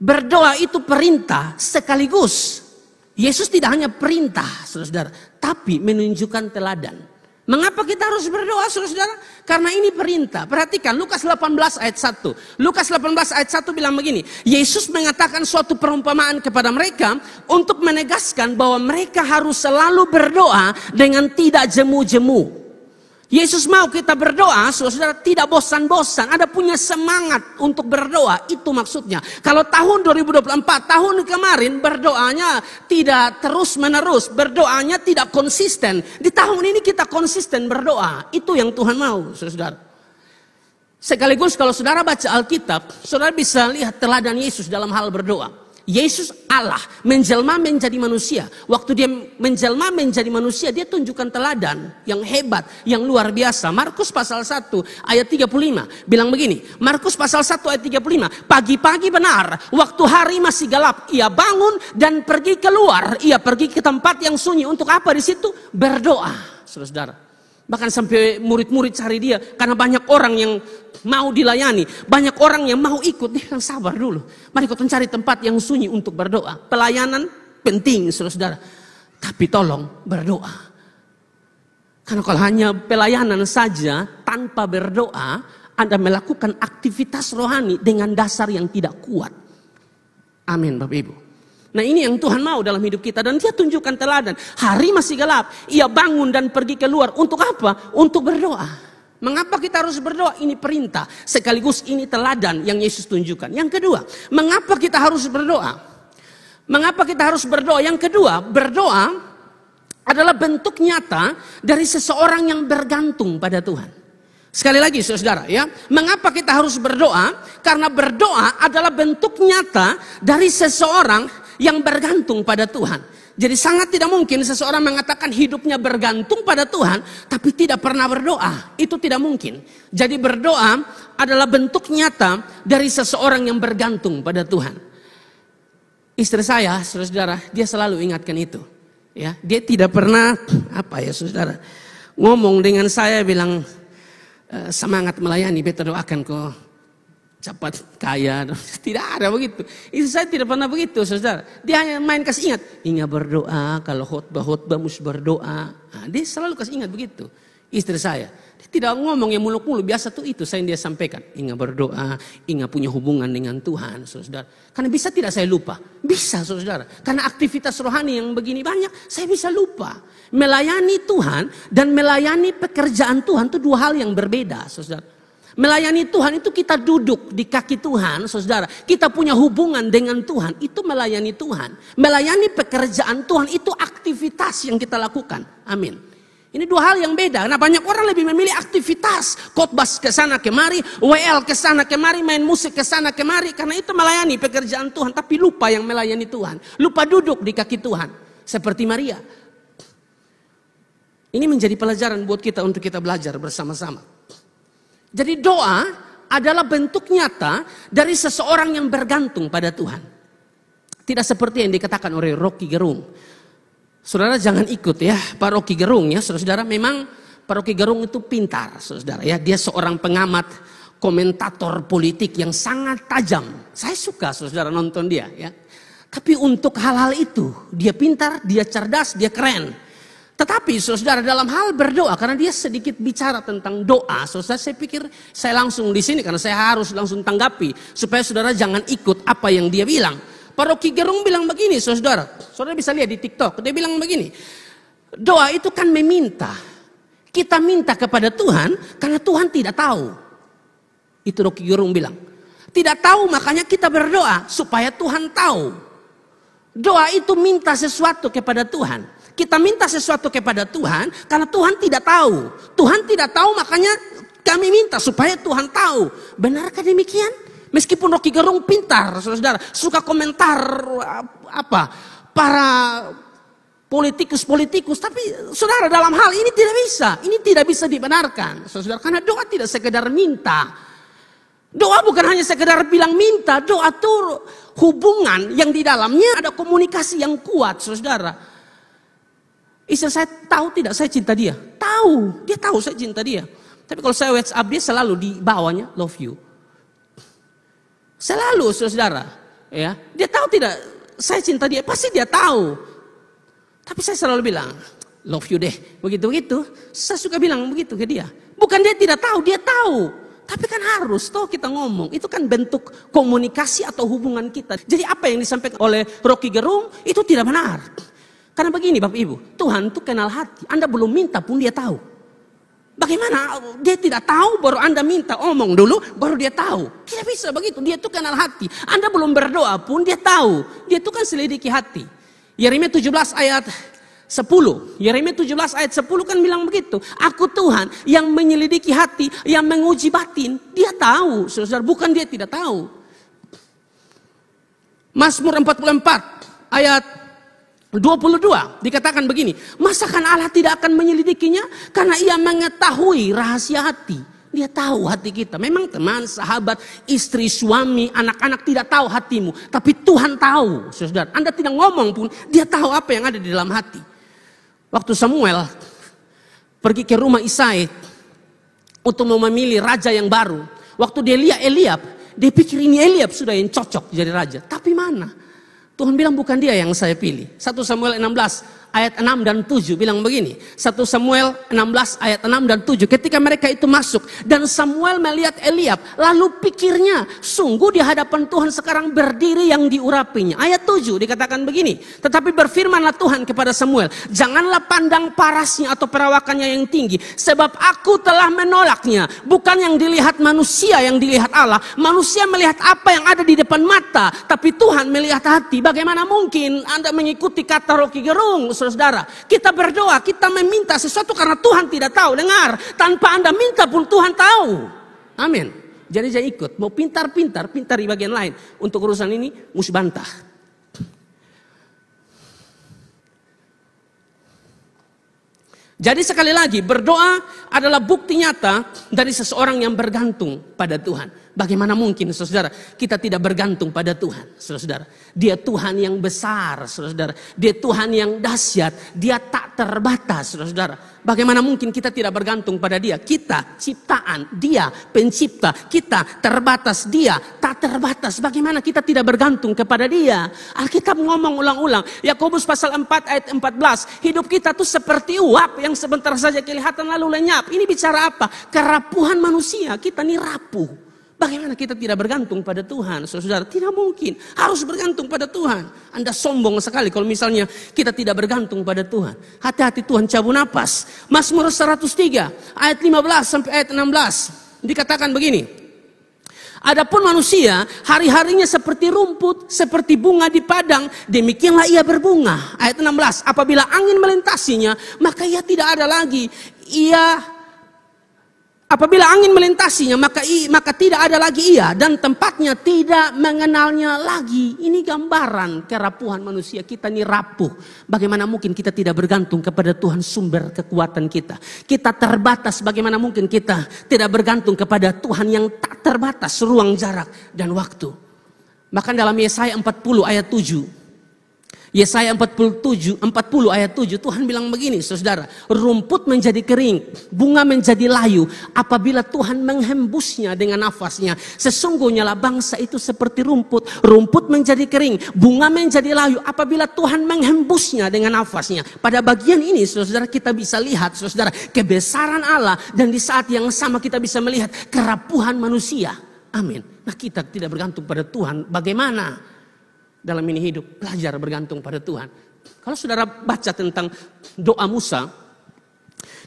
Berdoa itu perintah sekaligus. Yesus tidak hanya perintah, saudara, tapi menunjukkan teladan. Mengapa kita harus berdoa, saudara? Karena ini perintah. Perhatikan Lukas 18 ayat 1. Lukas 18 ayat 1 bilang begini. Yesus mengatakan suatu perumpamaan kepada mereka untuk menegaskan bahwa mereka harus selalu berdoa dengan tidak jemu-jemu. Yesus mau kita berdoa, saudara, tidak bosan-bosan. Ada punya semangat untuk berdoa. Itu maksudnya. Kalau tahun 2024, tahun kemarin berdoanya tidak terus-menerus. Berdoanya tidak konsisten. Di tahun ini kita konsisten berdoa. Itu yang Tuhan mau, saudara. Sekaligus kalau saudara baca Alkitab, saudara bisa lihat teladan Yesus dalam hal berdoa. Yesus Allah menjelma menjadi manusia. Waktu dia menjelma menjadi manusia, dia tunjukkan teladan yang hebat, yang luar biasa. Markus pasal 1 ayat 35 bilang begini. Markus pasal 1 ayat 35. Pagi-pagi benar, waktu hari masih gelap, ia bangun dan pergi keluar. Ia pergi ke tempat yang sunyi. Untuk apa di situ? Berdoa, saudara. Bahkan sampai murid-murid cari dia. Karena banyak orang yang mau dilayani. Banyak orang yang mau ikut. Dia kan sabar dulu. Mari kita cari tempat yang sunyi untuk berdoa. Pelayanan penting, saudara. Tapi tolong berdoa. Karena kalau hanya pelayanan saja tanpa berdoa, Anda melakukan aktivitas rohani dengan dasar yang tidak kuat. Amin, Bapak Ibu. Nah, ini yang Tuhan mau dalam hidup kita. Dan dia tunjukkan teladan. Hari masih gelap. Ia bangun dan pergi keluar. Untuk apa? Untuk berdoa. Mengapa kita harus berdoa? Ini perintah. Sekaligus ini teladan yang Yesus tunjukkan. Yang kedua, mengapa kita harus berdoa? Mengapa kita harus berdoa? Yang kedua, berdoa adalah bentuk nyata dari seseorang yang bergantung pada Tuhan. Sekali lagi saudara ya, mengapa kita harus berdoa? Karena berdoa adalah bentuk nyata dari seseorang yang bergantung pada Tuhan. Jadi sangat tidak mungkin seseorang mengatakan hidupnya bergantung pada Tuhan, tapi tidak pernah berdoa. Itu tidak mungkin. Jadi berdoa adalah bentuk nyata dari seseorang yang bergantung pada Tuhan. Istri saya, saudara, dia selalu ingatkan itu. Ya, dia tidak pernah saudara, ngomong dengan saya bilang semangat melayani, beta doakan kau cepat kaya. Tidak ada begitu. Itu saya tidak pernah begitu, saudara. Dia hanya main kasih ingat. Ingat berdoa, kalau khotbah mesti berdoa. Nah, dia selalu kasih ingat begitu. Istri saya. Dia tidak ngomong yang muluk-muluk. Biasa tuh itu saya yang dia sampaikan. Ingat berdoa, ingat punya hubungan dengan Tuhan, saudara. Karena bisa tidak saya lupa? Bisa, saudara. Karena aktivitas rohani yang begini banyak, saya bisa lupa. Melayani Tuhan dan melayani pekerjaan Tuhan itu dua hal yang berbeda, saudara. Melayani Tuhan itu kita duduk di kaki Tuhan, saudara. Kita punya hubungan dengan Tuhan, itu melayani Tuhan. Melayani pekerjaan Tuhan itu aktivitas yang kita lakukan. Amin. Ini dua hal yang beda. Nah, banyak orang lebih memilih aktivitas. Khotbah ke sana kemari, WL ke sana kemari, main musik ke sana kemari. Karena itu melayani pekerjaan Tuhan. Tapi lupa yang melayani Tuhan. Lupa duduk di kaki Tuhan. Seperti Maria. Ini menjadi pelajaran buat kita untuk kita belajar bersama-sama. Jadi doa adalah bentuk nyata dari seseorang yang bergantung pada Tuhan. Tidak seperti yang dikatakan oleh Rocky Gerung. Saudara jangan ikut ya Pak Rocky Gerung ya. Saudara memang Pak Rocky Gerung itu pintar, saudara ya. Dia seorang pengamat, komentator politik yang sangat tajam. Saya suka saudara nonton dia ya. Tapi untuk hal-hal itu dia pintar, dia cerdas, dia keren. Tetapi saudara dalam hal berdoa, karena dia sedikit bicara tentang doa, saudara saya pikir saya langsung di sini karena saya harus langsung tanggapi supaya saudara jangan ikut apa yang dia bilang. Pak Rocky Gerung bilang begini, saudara bisa lihat di TikTok, dia bilang begini, doa itu kan meminta, kita minta kepada Tuhan karena Tuhan tidak tahu. Itu Rocky Gerung bilang, tidak tahu makanya kita berdoa supaya Tuhan tahu. Doa itu minta sesuatu kepada Tuhan. Kita minta sesuatu kepada Tuhan karena Tuhan tidak tahu. Tuhan tidak tahu makanya kami minta supaya Tuhan tahu. Benarkah demikian? Meskipun Rocky Gerung pintar, saudara, suka komentar para politikus, tapi saudara dalam hal ini tidak bisa dibenarkan, saudara, karena doa tidak sekedar minta. Doa bukan hanya sekedar bilang minta, doa itu hubungan yang di dalamnya ada komunikasi yang kuat, saudara. Istri saya tahu tidak saya cinta dia? Tahu, dia tahu saya cinta dia. Tapi kalau saya WhatsApp dia selalu di bawahnya love you. Selalu saudara, ya. Dia tahu tidak saya cinta dia? Pasti dia tahu. Tapi saya selalu bilang love you deh. Begitu. Saya suka bilang begitu ke dia. Bukan dia tidak tahu, dia tahu. Tapi kan harus toh kita ngomong. Itu kan bentuk komunikasi atau hubungan kita. Jadi apa yang disampaikan oleh Rocky Gerung itu tidak benar. Karena begini Bapak Ibu, Tuhan tuh kenal hati. Anda belum minta pun dia tahu. Bagaimana dia tidak tahu, baru Anda minta omong dulu, baru dia tahu. Tidak bisa begitu, dia itu kenal hati. Anda belum berdoa pun dia tahu. Dia itu kan selidiki hati. Yeremia 17 ayat 10. Yeremia 17 ayat 10 kan bilang begitu. Aku Tuhan yang menyelidiki hati, yang menguji batin. Dia tahu, saudara, bukan dia tidak tahu. Mazmur 44 ayat 22 dikatakan begini, masakan Allah tidak akan menyelidikinya karena ia mengetahui rahasia hati. Dia tahu hati kita. Memang teman, sahabat, istri, suami, anak-anak tidak tahu hatimu, tapi Tuhan tahu, saudara. Anda tidak ngomong pun dia tahu apa yang ada di dalam hati. Waktu Samuel pergi ke rumah Isai untuk memilih raja yang baru, waktu dia lihat Eliab, dia pikir ini Eliab sudah yang cocok jadi raja. Tapi mana? Tuhan bilang bukan dia yang saya pilih. 1 Samuel 16 ayat 6 dan 7 bilang begini. 1 Samuel 16 ayat 6 dan 7. Ketika mereka itu masuk dan Samuel melihat Eliab, lalu pikirnya, sungguh di hadapan Tuhan sekarang berdiri yang diurapinya. Ayat 7 dikatakan begini. Tetapi berfirmanlah Tuhan kepada Samuel, janganlah pandang parasnya atau perawakannya yang tinggi, sebab aku telah menolaknya. Bukan yang dilihat manusia yang dilihat Allah. Manusia melihat apa yang ada di depan mata, tapi Tuhan melihat hati. Bagaimana mungkin Anda mengikuti kata Rocky Gerung, saudara? Kita berdoa, kita meminta sesuatu karena Tuhan tidak tahu. Dengar, tanpa Anda minta pun Tuhan tahu. Amin. Jadi jangan ikut. Mau pintar-pintar, pintar di bagian lain. Untuk urusan ini, mesti bantah. Jadi sekali lagi, berdoa adalah bukti nyata dari seseorang yang bergantung pada Tuhan. Bagaimana mungkin, saudara, kita tidak bergantung pada Tuhan, saudara. Dia Tuhan yang besar, saudara. Dia Tuhan yang dahsyat. Dia tak terbatas, saudara. Bagaimana mungkin kita tidak bergantung pada Dia? Kita ciptaan, Dia pencipta. Kita terbatas, Dia tak terbatas. Bagaimana kita tidak bergantung kepada Dia? Alkitab ngomong ulang-ulang. Yakobus pasal 4 ayat 14. Hidup kita tuh seperti uap yang sebentar saja kelihatan lalu lenyap. Ini bicara apa? Kerapuhan manusia. Kita nih rapuh. Bagaimana kita tidak bergantung pada Tuhan, saudara? Tidak mungkin. Harus bergantung pada Tuhan. Anda sombong sekali kalau misalnya kita tidak bergantung pada Tuhan. Hati-hati Tuhan cabut napas. Mazmur 103 ayat 15 sampai ayat 16 dikatakan begini. Adapun manusia hari-harinya seperti rumput, seperti bunga di padang, demikianlah ia berbunga. Ayat 16, apabila angin melintasinya, maka ia tidak ada lagi. Apabila angin melintasinya, maka tidak ada lagi ia, dan tempatnya tidak mengenalnya lagi. Ini gambaran kerapuhan manusia. Kita ini rapuh. Bagaimana mungkin kita tidak bergantung kepada Tuhan sumber kekuatan kita? Kita terbatas. Bagaimana mungkin kita tidak bergantung kepada Tuhan yang tak terbatas ruang, jarak, dan waktu? Bahkan dalam Yesaya 40 ayat 7. Yesaya 40 ayat 7 Tuhan bilang begini, saudara, rumput menjadi kering, bunga menjadi layu apabila Tuhan menghembusnya dengan nafasnya. Sesungguhnya lah bangsa itu seperti rumput, rumput menjadi kering, bunga menjadi layu apabila Tuhan menghembusnya dengan nafasnya. Pada bagian ini, saudara, kita bisa lihat, saudara, kebesaran Allah, dan di saat yang sama kita bisa melihat kerapuhan manusia. Amin. Nah, kita tidak bergantung pada Tuhan. Bagaimana dalam ini hidup? Belajar bergantung pada Tuhan. Kalau saudara baca tentang doa Musa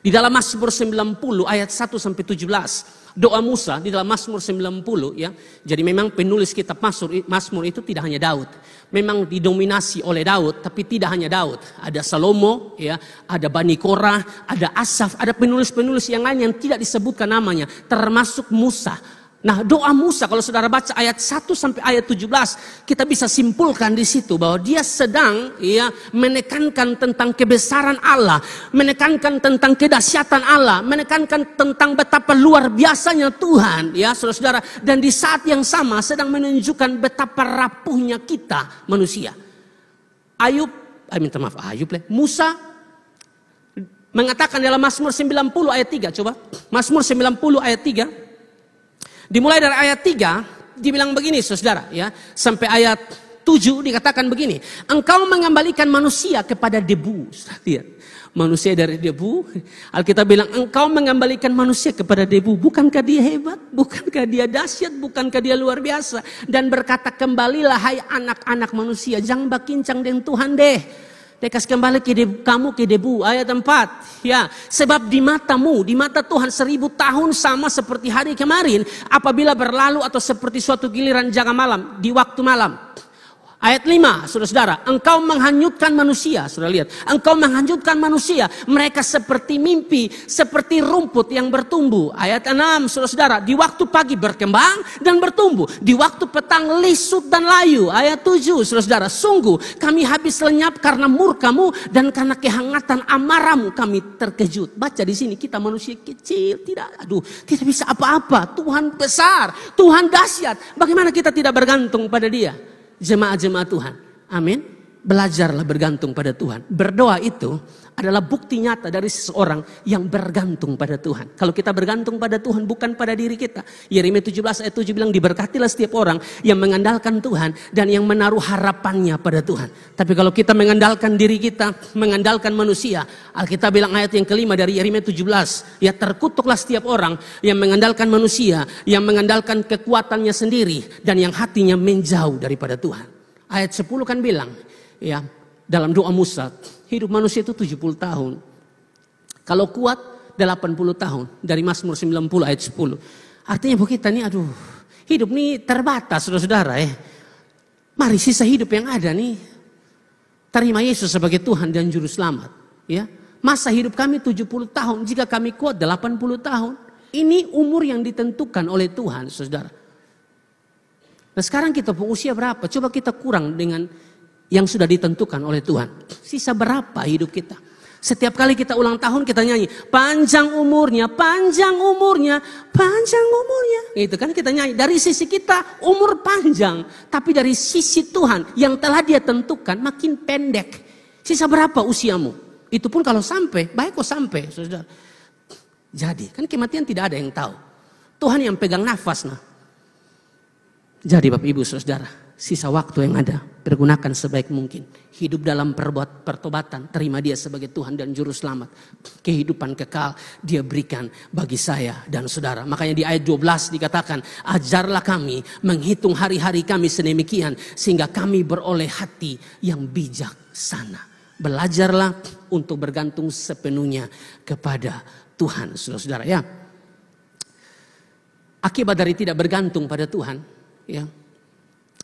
di dalam Mazmur 90 ayat 1 sampai 17. Doa Musa di dalam Mazmur 90 ya. Jadi memang penulis kitab Mazmur itu tidak hanya Daud. Memang didominasi oleh Daud, tapi tidak hanya Daud. Ada Salomo ya, ada Bani Korah, ada Asaf, ada penulis-penulis yang lain yang tidak disebutkan namanya, termasuk Musa. Nah, doa Musa kalau saudara baca ayat 1 sampai ayat 17, kita bisa simpulkan di situ bahwa dia sedang ya menekankan tentang kebesaran Allah, menekankan tentang kedahsyatan Allah, menekankan tentang betapa luar biasanya Tuhan ya saudara-saudara, dan di saat yang sama sedang menunjukkan betapa rapuhnya kita manusia. Musa mengatakan dalam Mazmur 90 ayat 3, coba Mazmur 90 ayat 3. Dimulai dari ayat 3 dibilang begini, saudara ya, sampai ayat 7 dikatakan begini. Engkau mengembalikan manusia kepada debu. Lihat, manusia dari debu. Alkitab bilang engkau mengembalikan manusia kepada debu. Bukankah dia hebat? Bukankah dia dahsyat? Bukankah dia luar biasa? Dan berkata, kembalilah hai anak-anak manusia, jangan bakincang dengan Tuhan deh. Lekas kembali kamu ke debu. Ayat 4. Ya, sebab di matamu, di mata Tuhan 1000 tahun sama seperti hari kemarin apabila berlalu atau seperti suatu giliran jaga malam di waktu malam. Ayat 5, saudara-saudara, engkau menghanyutkan manusia, saudara lihat, engkau menghanyutkan manusia, mereka seperti mimpi, seperti rumput yang bertumbuh. Ayat 6, saudara-saudara, di waktu pagi berkembang dan bertumbuh, di waktu petang lisut dan layu. Ayat 7, saudara-saudara, sungguh kami habis lenyap karena murkamu dan karena kehangatan amarahmu kami terkejut. Baca di sini, kita manusia kecil, tidak bisa apa-apa. Tuhan besar, Tuhan dahsyat. Bagaimana kita tidak bergantung pada Dia? Jemaat-jemaat Tuhan, amin. Belajarlah bergantung pada Tuhan. Berdoa itu adalah bukti nyata dari seseorang yang bergantung pada Tuhan. Kalau kita bergantung pada Tuhan bukan pada diri kita. Yeremia 17 ayat 7 bilang, diberkatilah setiap orang yang mengandalkan Tuhan dan yang menaruh harapannya pada Tuhan. Tapi kalau kita mengandalkan diri kita, mengandalkan manusia, Alkitab bilang ayat yang kelima dari Yeremia 17, ya terkutuklah setiap orang yang mengandalkan manusia, yang mengandalkan kekuatannya sendiri dan yang hatinya menjauh daripada Tuhan. Ayat 10 kan bilang, ya, dalam doa Musa, hidup manusia itu 70 tahun. Kalau kuat 80 tahun. Dari Mazmur 90 ayat 10. Artinya buat kita nih, hidup nih terbatas, saudara-saudara ya. Mari sisa hidup yang ada nih, terima Yesus sebagai Tuhan dan Juru Selamat. Ya, masa hidup kami 70 tahun, jika kami kuat 80 tahun. Ini umur yang ditentukan oleh Tuhan, saudara. Nah sekarang kita usia berapa? Coba kita kurang dengan yang sudah ditentukan oleh Tuhan. Sisa berapa hidup kita? Setiap kali kita ulang tahun kita nyanyi, panjang umurnya, panjang umurnya, panjang umurnya. Itu kan kita nyanyi. Dari sisi kita umur panjang, tapi dari sisi Tuhan yang telah Dia tentukan makin pendek. Sisa berapa usiamu? Itu pun kalau sampai, baik kok sampai, saudara. Jadi kan kematian tidak ada yang tahu. Tuhan yang pegang nafas. Jadi Bapak Ibu Saudara, sisa waktu yang ada pergunakan sebaik mungkin. Hidup dalam pertobatan, terima Dia sebagai Tuhan dan Juru Selamat. Kehidupan kekal Dia berikan bagi saya dan saudara. Makanya di ayat 12 dikatakan, ajarlah kami menghitung hari-hari kami sedemikian sehingga kami beroleh hati yang bijaksana. Belajarlah untuk bergantung sepenuhnya kepada Tuhan, saudara-saudara ya. Akibat dari tidak bergantung pada Tuhan, ya.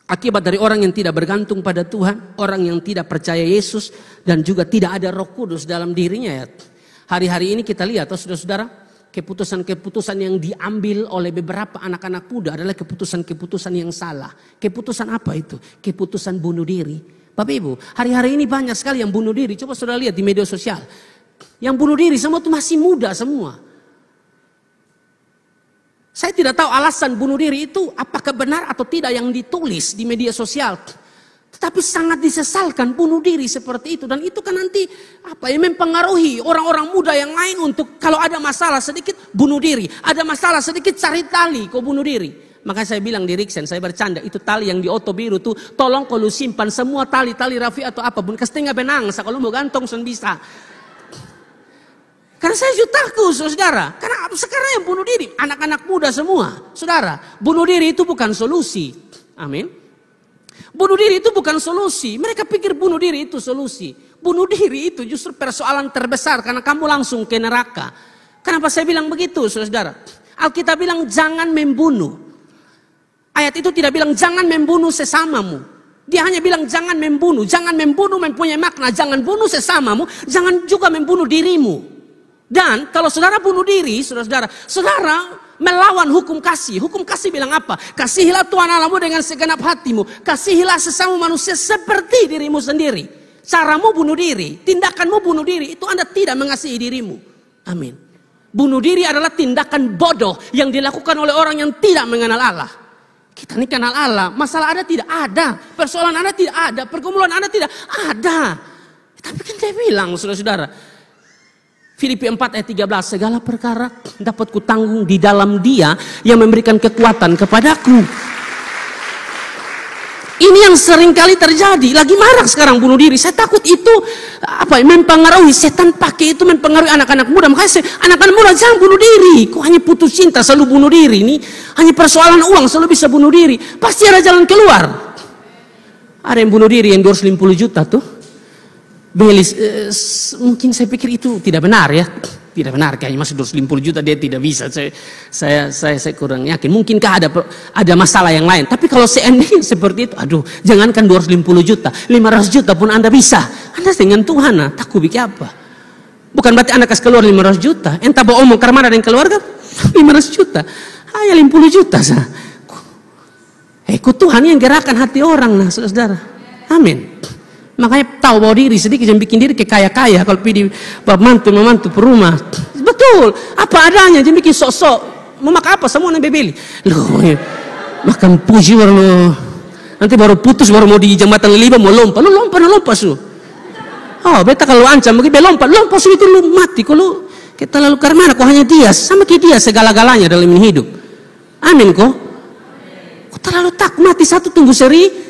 Akibat dari orang yang tidak bergantung pada Tuhan, orang yang tidak percaya Yesus dan juga tidak ada Roh Kudus dalam dirinya ya. Hari-hari ini kita lihat, saudara-saudara, keputusan-keputusan yang diambil oleh beberapa anak-anak muda adalah keputusan-keputusan yang salah. Keputusan apa itu? Keputusan bunuh diri. Bapak Ibu, hari-hari ini banyak sekali yang bunuh diri. Coba saudara lihat di media sosial. Yang bunuh diri semua itu masih muda semua. Saya tidak tahu alasan bunuh diri itu apakah benar atau tidak yang ditulis di media sosial. Tetapi sangat disesalkan bunuh diri seperti itu. Dan itu kan nanti mempengaruhi orang-orang muda yang lain untuk kalau ada masalah sedikit bunuh diri. Ada masalah sedikit cari tali kau bunuh diri. Makanya saya bilang di Riksen, saya bercanda, itu tali yang di Oto Biru tuh tolong kau lu simpan semua tali-tali Rafi atau apapun. Kasih benang, kalau mau gantung sen bisa. Karena saya takut, saudara. Karena sekarang yang bunuh diri, anak-anak muda semua. Saudara, bunuh diri itu bukan solusi. Amin. Bunuh diri itu bukan solusi. Mereka pikir bunuh diri itu solusi. Bunuh diri itu justru persoalan terbesar karena kamu langsung ke neraka. Kenapa saya bilang begitu, saudara? Alkitab bilang jangan membunuh. Ayat itu tidak bilang jangan membunuh sesamamu. Dia hanya bilang jangan membunuh. Jangan membunuh mempunyai makna. Jangan bunuh sesamamu. Jangan juga membunuh dirimu. Dan kalau saudara bunuh diri, saudara melawan hukum kasih. Hukum kasih bilang apa? Kasihilah Tuhan Allahmu dengan segenap hatimu. Kasihilah sesama manusia seperti dirimu sendiri. Caramu bunuh diri, tindakanmu bunuh diri, itu Anda tidak mengasihi dirimu. Amin. Bunuh diri adalah tindakan bodoh yang dilakukan oleh orang yang tidak mengenal Allah. Kita ini kenal Allah, masalah Anda tidak ada, persoalan Anda tidak ada, pergumulan Anda tidak ada. Tapi kan saya bilang, saudara-saudara, Filipi 4 ayat 13, segala perkara dapat kutanggung di dalam Dia yang memberikan kekuatan kepadaku. Ini yang sering kali terjadi. Lagi marak sekarang bunuh diri. Saya takut itu mempengaruhi. Setan pakai itu mempengaruhi anak-anak muda. Makanya anak-anak muda jangan bunuh diri. Kok hanya putus cinta selalu bunuh diri? Ini hanya persoalan uang selalu bisa bunuh diri. Pasti ada jalan keluar. Ada yang bunuh diri yang 250 juta tuh. Belis, mungkin saya pikir itu tidak benar ya. Tidak benar, kayaknya masih 250 juta dia tidak bisa. Saya kurang yakin. Mungkinkah ada masalah yang lain. Tapi kalau seandainya seperti itu, aduh, jangankan 250 juta, 500 juta pun Anda bisa. Anda dengan Tuhan, takut bikin apa? Bukan berarti Anda kasih keluar 500 juta. Entah bawa omong karena ada yang keluarga 500 juta. Hanya 50 juta sah. Tuhan yang gerakan hati orang, nah saudara. Amin. Makanya tahu bahwa diri sedikit yang bikin diri kayak kaya kalau pilih mantu perumah. Betul, apa adanya jangan bikin sok-sok. Mau makan apa semua yang bebeli. Loh, makan puji baru nanti baru putus baru mau di jembatan Liliba mau lompat. Lu lompat su. Oh, beta kalau ancam begitu lompat su itu lu mati. Kalau kita lalu karena kok hanya dia sama kayak dia segala-galanya dalam hidup. Amin kok. Kok terlalu takut mati satu tunggu seri.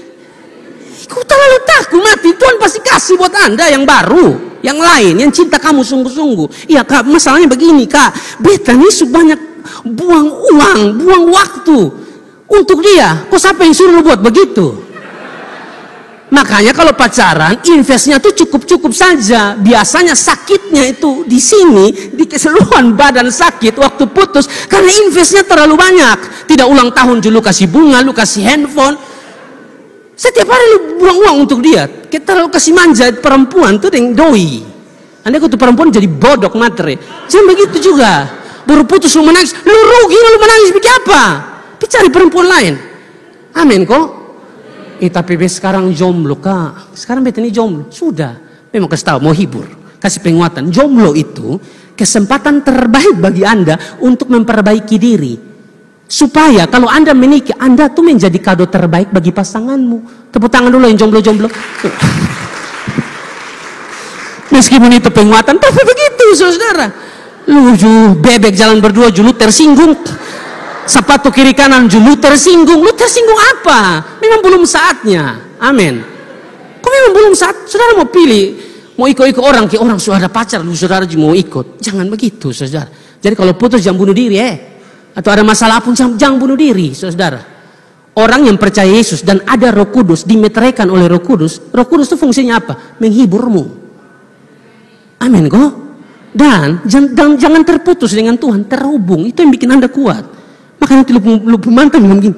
Kau terlalu takut mati, Tuhan pasti kasih buat Anda yang baru, yang lain, yang cinta kamu sungguh-sungguh. Iya kak, masalahnya begini kak, beta ini banyak buang uang, buang waktu untuk dia. Kok siapa yang suruh buat begitu? Makanya kalau pacaran, investnya tuh cukup-cukup saja. Biasanya sakitnya itu di sini, di keseluruhan badan sakit waktu putus, karena investnya terlalu banyak. Tidak ulang tahun dulu kasih bunga, lu kasih handphone. Setiap hari lu buang uang untuk dia. Kita lalu kasih manja perempuan tuh yang doi. Anda tuh perempuan jadi bodok materi. Jangan begitu juga. Baru putus lu menangis, lu rugi lu menangis bikin apa? Cari perempuan lain. Amin kok. Tapi sekarang jomblo kak. Sekarang beta ini jomblo. Sudah. Memang kasih tahu mau hibur, kasih penguatan. Jomblo itu kesempatan terbaik bagi Anda untuk memperbaiki diri. Supaya kalau Anda menikah, Anda tuh menjadi kado terbaik bagi pasanganmu. Tepuk tangan dulu yang jomblo-jomblo. Meskipun itu penguatan, tapi begitu saudara. Lu bebek jalan berdua, lu tersinggung. Sepatu kiri kanan, lu tersinggung. Lu tersinggung apa? Memang belum saatnya. Amin. Kok memang belum saat? Saudara mau pilih, mau ikut-ikut orang, kayak orang sudah ada pacar, lu saudara mau ikut. Jangan begitu saudara. Jadi kalau putus jangan bunuh diri atau ada masalah pun jangan bunuh diri saudara. Orang yang percaya Yesus dan ada Roh Kudus, dimeteraikan oleh Roh Kudus itu fungsinya apa? Menghiburmu. Amin kok. Dan jangan terputus dengan Tuhan, terhubung. Itu yang bikin Anda kuat. Makanya lu mantan bilang begini,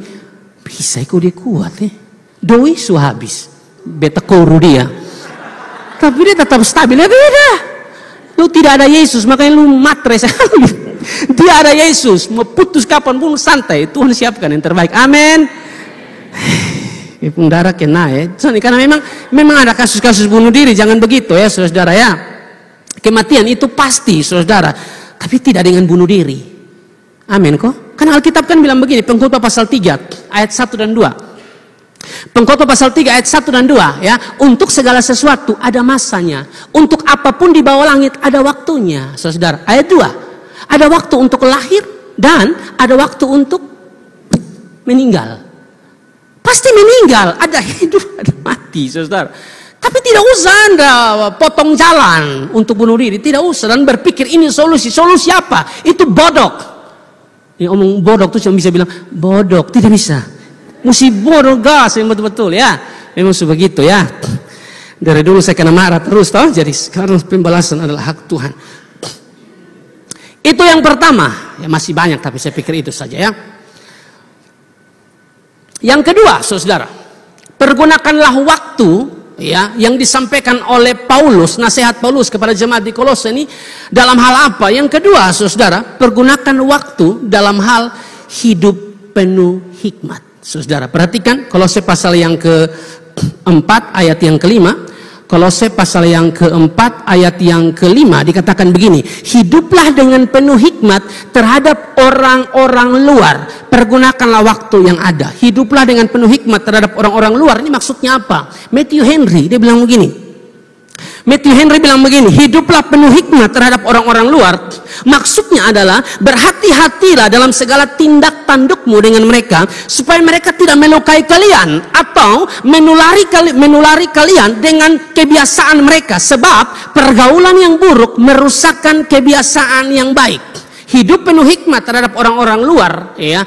bisa kok dia kuat doi su habis beta koru dia tapi dia tetap stabil. Beda lu tidak ada Yesus, makanya lu matre sekali. Dia ada Yesus, mau putus kapan pun santai, Tuhan siapkan yang terbaik. Amin. Darah kena karena memang ada kasus-kasus bunuh diri. Jangan begitu saudara ya. Kematian itu pasti saudara, tapi tidak dengan bunuh diri. Amin kok. Karena Alkitab kan bilang begini, Pengkhotbah pasal 3 ayat 1 dan 2. Pengkhotbah pasal 3 ayat 1 dan 2 ya. Untuk segala sesuatu ada masanya. Untuk apapun di bawah langit ada waktunya. Saudara, ayat 2. Ada waktu untuk lahir dan ada waktu untuk meninggal. Pasti meninggal, ada hidup, ada mati, saudara. Tapi tidak usah Anda potong jalan untuk bunuh diri, tidak usah dan berpikir ini solusi. Solusi apa? Itu bodok. Yang omong bodok tuh cuma bisa bilang bodok, tidak bisa. Mesti bodoh gas yang betul-betul ya. Memang sebegitu ya. Dari dulu saya kena marah terus toh, jadi sekarang pembalasan adalah hak Tuhan. Itu yang pertama, ya masih banyak tapi saya pikir itu saja ya. Yang kedua, saudara, pergunakanlah waktu ya yang disampaikan oleh Paulus, nasihat Paulus kepada jemaat di Kolose ini dalam hal apa? Yang kedua, saudara, pergunakan waktu dalam hal hidup penuh hikmat. Saudara, perhatikan Kolose pasal yang ke-4 ayat yang ke-5. Kolose pasal yang ke-4 ayat yang ke-5 dikatakan begini, hiduplah dengan penuh hikmat terhadap orang-orang luar. Pergunakanlah waktu yang ada. Hiduplah dengan penuh hikmat terhadap orang-orang luar. Ini maksudnya apa? Matthew Henry dia bilang begini. Hiduplah penuh hikmat terhadap orang-orang luar. Maksudnya adalah berhati-hatilah dalam segala tindak tandukmu dengan mereka, supaya mereka tidak melukai kalian atau menulari kalian dengan kebiasaan mereka, sebab pergaulan yang buruk merusakkan kebiasaan yang baik. Hidup penuh hikmat terhadap orang-orang luar ya,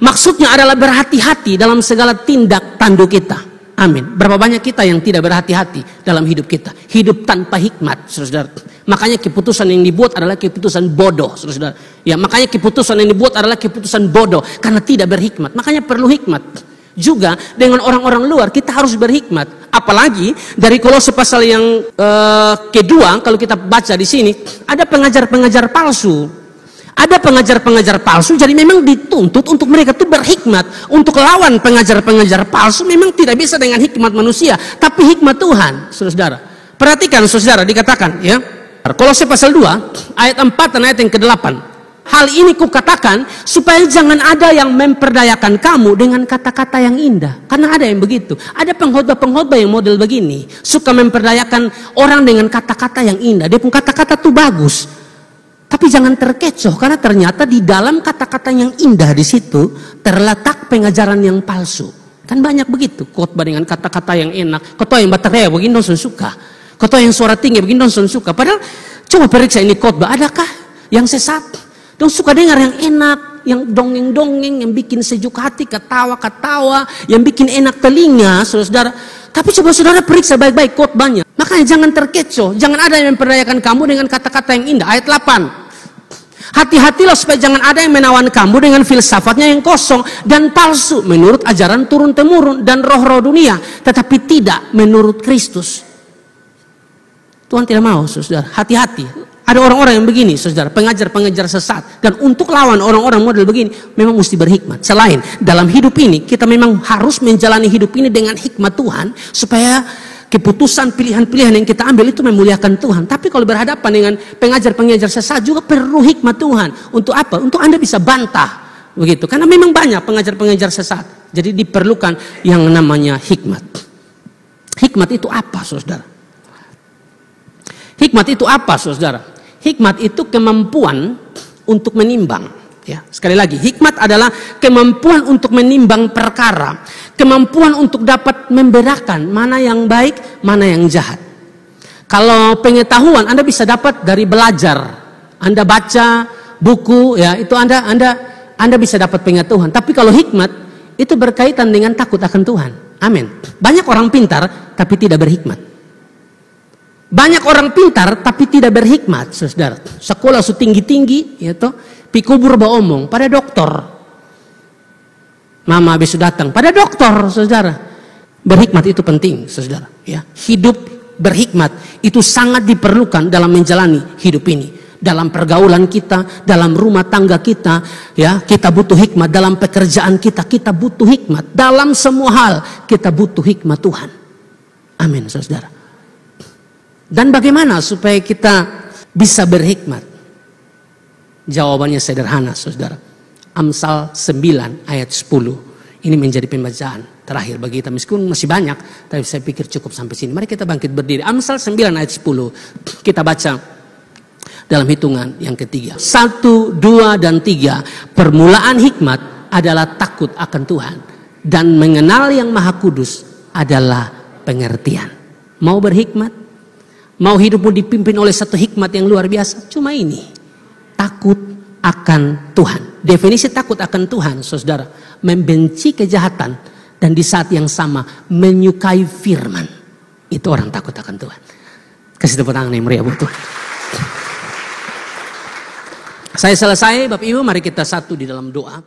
maksudnya adalah berhati-hati dalam segala tindak tanduk kita. Amin. Berapa banyak kita yang tidak berhati-hati dalam hidup kita. Hidup tanpa hikmat, saudara. Makanya keputusan yang dibuat adalah keputusan bodoh, saudara. Ya, makanya keputusan yang dibuat adalah keputusan bodoh karena tidak berhikmat. Makanya perlu hikmat. Juga dengan orang-orang luar kita harus berhikmat. Apalagi dari Kolose pasal yang kedua, kalau kita baca di sini ada pengajar-pengajar palsu. Ada pengajar-pengajar palsu, jadi memang dituntut untuk mereka itu berhikmat. Untuk lawan pengajar-pengajar palsu memang tidak bisa dengan hikmat manusia, tapi hikmat Tuhan, saudara. Perhatikan saudara, dikatakan ya. Kolose pasal 2 ayat 4 dan ayat yang ke-8. Hal ini kukatakan supaya jangan ada yang memperdayakan kamu dengan kata-kata yang indah. Karena ada yang begitu. Ada pengkhotbah-pengkhotbah yang model begini. Suka memperdayakan orang dengan kata-kata yang indah. Dia pun kata-kata itu bagus. Tapi jangan terkecoh. Karena ternyata di dalam kata-kata yang indah di situ terletak pengajaran yang palsu. Kan banyak begitu. Khotbah dengan kata-kata yang enak. Khotbah yang baterai begini dong suka. Khotbah yang suara tinggi begini dong suka. Padahal coba periksa ini khotbah. Adakah yang sesat? Dong suka dengar yang enak, yang dongeng-dongeng, yang bikin sejuk hati, ketawa-ketawa, yang bikin enak telinga, saudara. Tapi coba saudara periksa baik-baik khotbahnya. Makanya jangan terkecoh, jangan ada yang memperdayakan kamu dengan kata-kata yang indah. Ayat 8. Hati-hatilah supaya jangan ada yang menawan kamu dengan filsafatnya yang kosong dan palsu menurut ajaran turun-temurun dan roh-roh dunia, tetapi tidak menurut Kristus. Tuhan tidak mau, saudara. Hati-hati. Ada orang-orang yang begini, saudara, pengajar-pengajar sesat. Dan untuk lawan orang-orang model begini, memang mesti berhikmat. Selain dalam hidup ini, kita memang harus menjalani hidup ini dengan hikmat Tuhan, supaya keputusan pilihan-pilihan yang kita ambil itu memuliakan Tuhan. Tapi kalau berhadapan dengan pengajar-pengajar sesat juga perlu hikmat Tuhan. Untuk apa? Untuk Anda bisa bantah. Begitu. Karena memang banyak pengajar-pengajar sesat. Jadi diperlukan yang namanya hikmat. Hikmat itu apa, saudara? Hikmat itu apa, saudara? Hikmat itu kemampuan untuk menimbang. Ya, sekali lagi, hikmat adalah kemampuan untuk menimbang perkara, kemampuan untuk dapat membedakan mana yang baik, mana yang jahat. Kalau pengetahuan Anda bisa dapat dari belajar, Anda baca buku, ya itu Anda bisa dapat pengetahuan. Tapi kalau hikmat itu berkaitan dengan takut akan Tuhan. Amin. Banyak orang pintar tapi tidak berhikmat. Banyak orang pintar tapi tidak berhikmat, saudara. Sekolah setinggi-tinggi, ya toh, pikubur baomong pada doktor. Mama habis datang pada dokter, saudara. Berhikmat itu penting, saudara. Ya, hidup berhikmat itu sangat diperlukan dalam menjalani hidup ini. Dalam pergaulan kita, dalam rumah tangga kita, ya kita butuh hikmat. Dalam pekerjaan kita butuh hikmat. Dalam semua hal kita butuh hikmat Tuhan. Amin, saudara. Dan bagaimana supaya kita bisa berhikmat? Jawabannya sederhana, saudara. Amsal 9 ayat 10. Ini menjadi pembacaan terakhir bagi kita. Meskipun masih banyak, tapi saya pikir cukup sampai sini. Mari kita bangkit berdiri. Amsal 9 ayat 10. Kita baca dalam hitungan yang ketiga. 1, 2, dan 3. Permulaan hikmat adalah takut akan Tuhan. Dan mengenal yang Maha Kudus adalah pengertian. Mau berhikmat? Mau hidupmu dipimpin oleh satu hikmat yang luar biasa? Cuma ini. Takut akan Tuhan. Definisi takut akan Tuhan, saudara. Membenci kejahatan. Dan di saat yang sama menyukai firman. Itu orang takut akan Tuhan. Kasih tepuk tangan yang meriah buat Tuhan. Saya selesai, Bapak Ibu. Mari kita satu di dalam doa.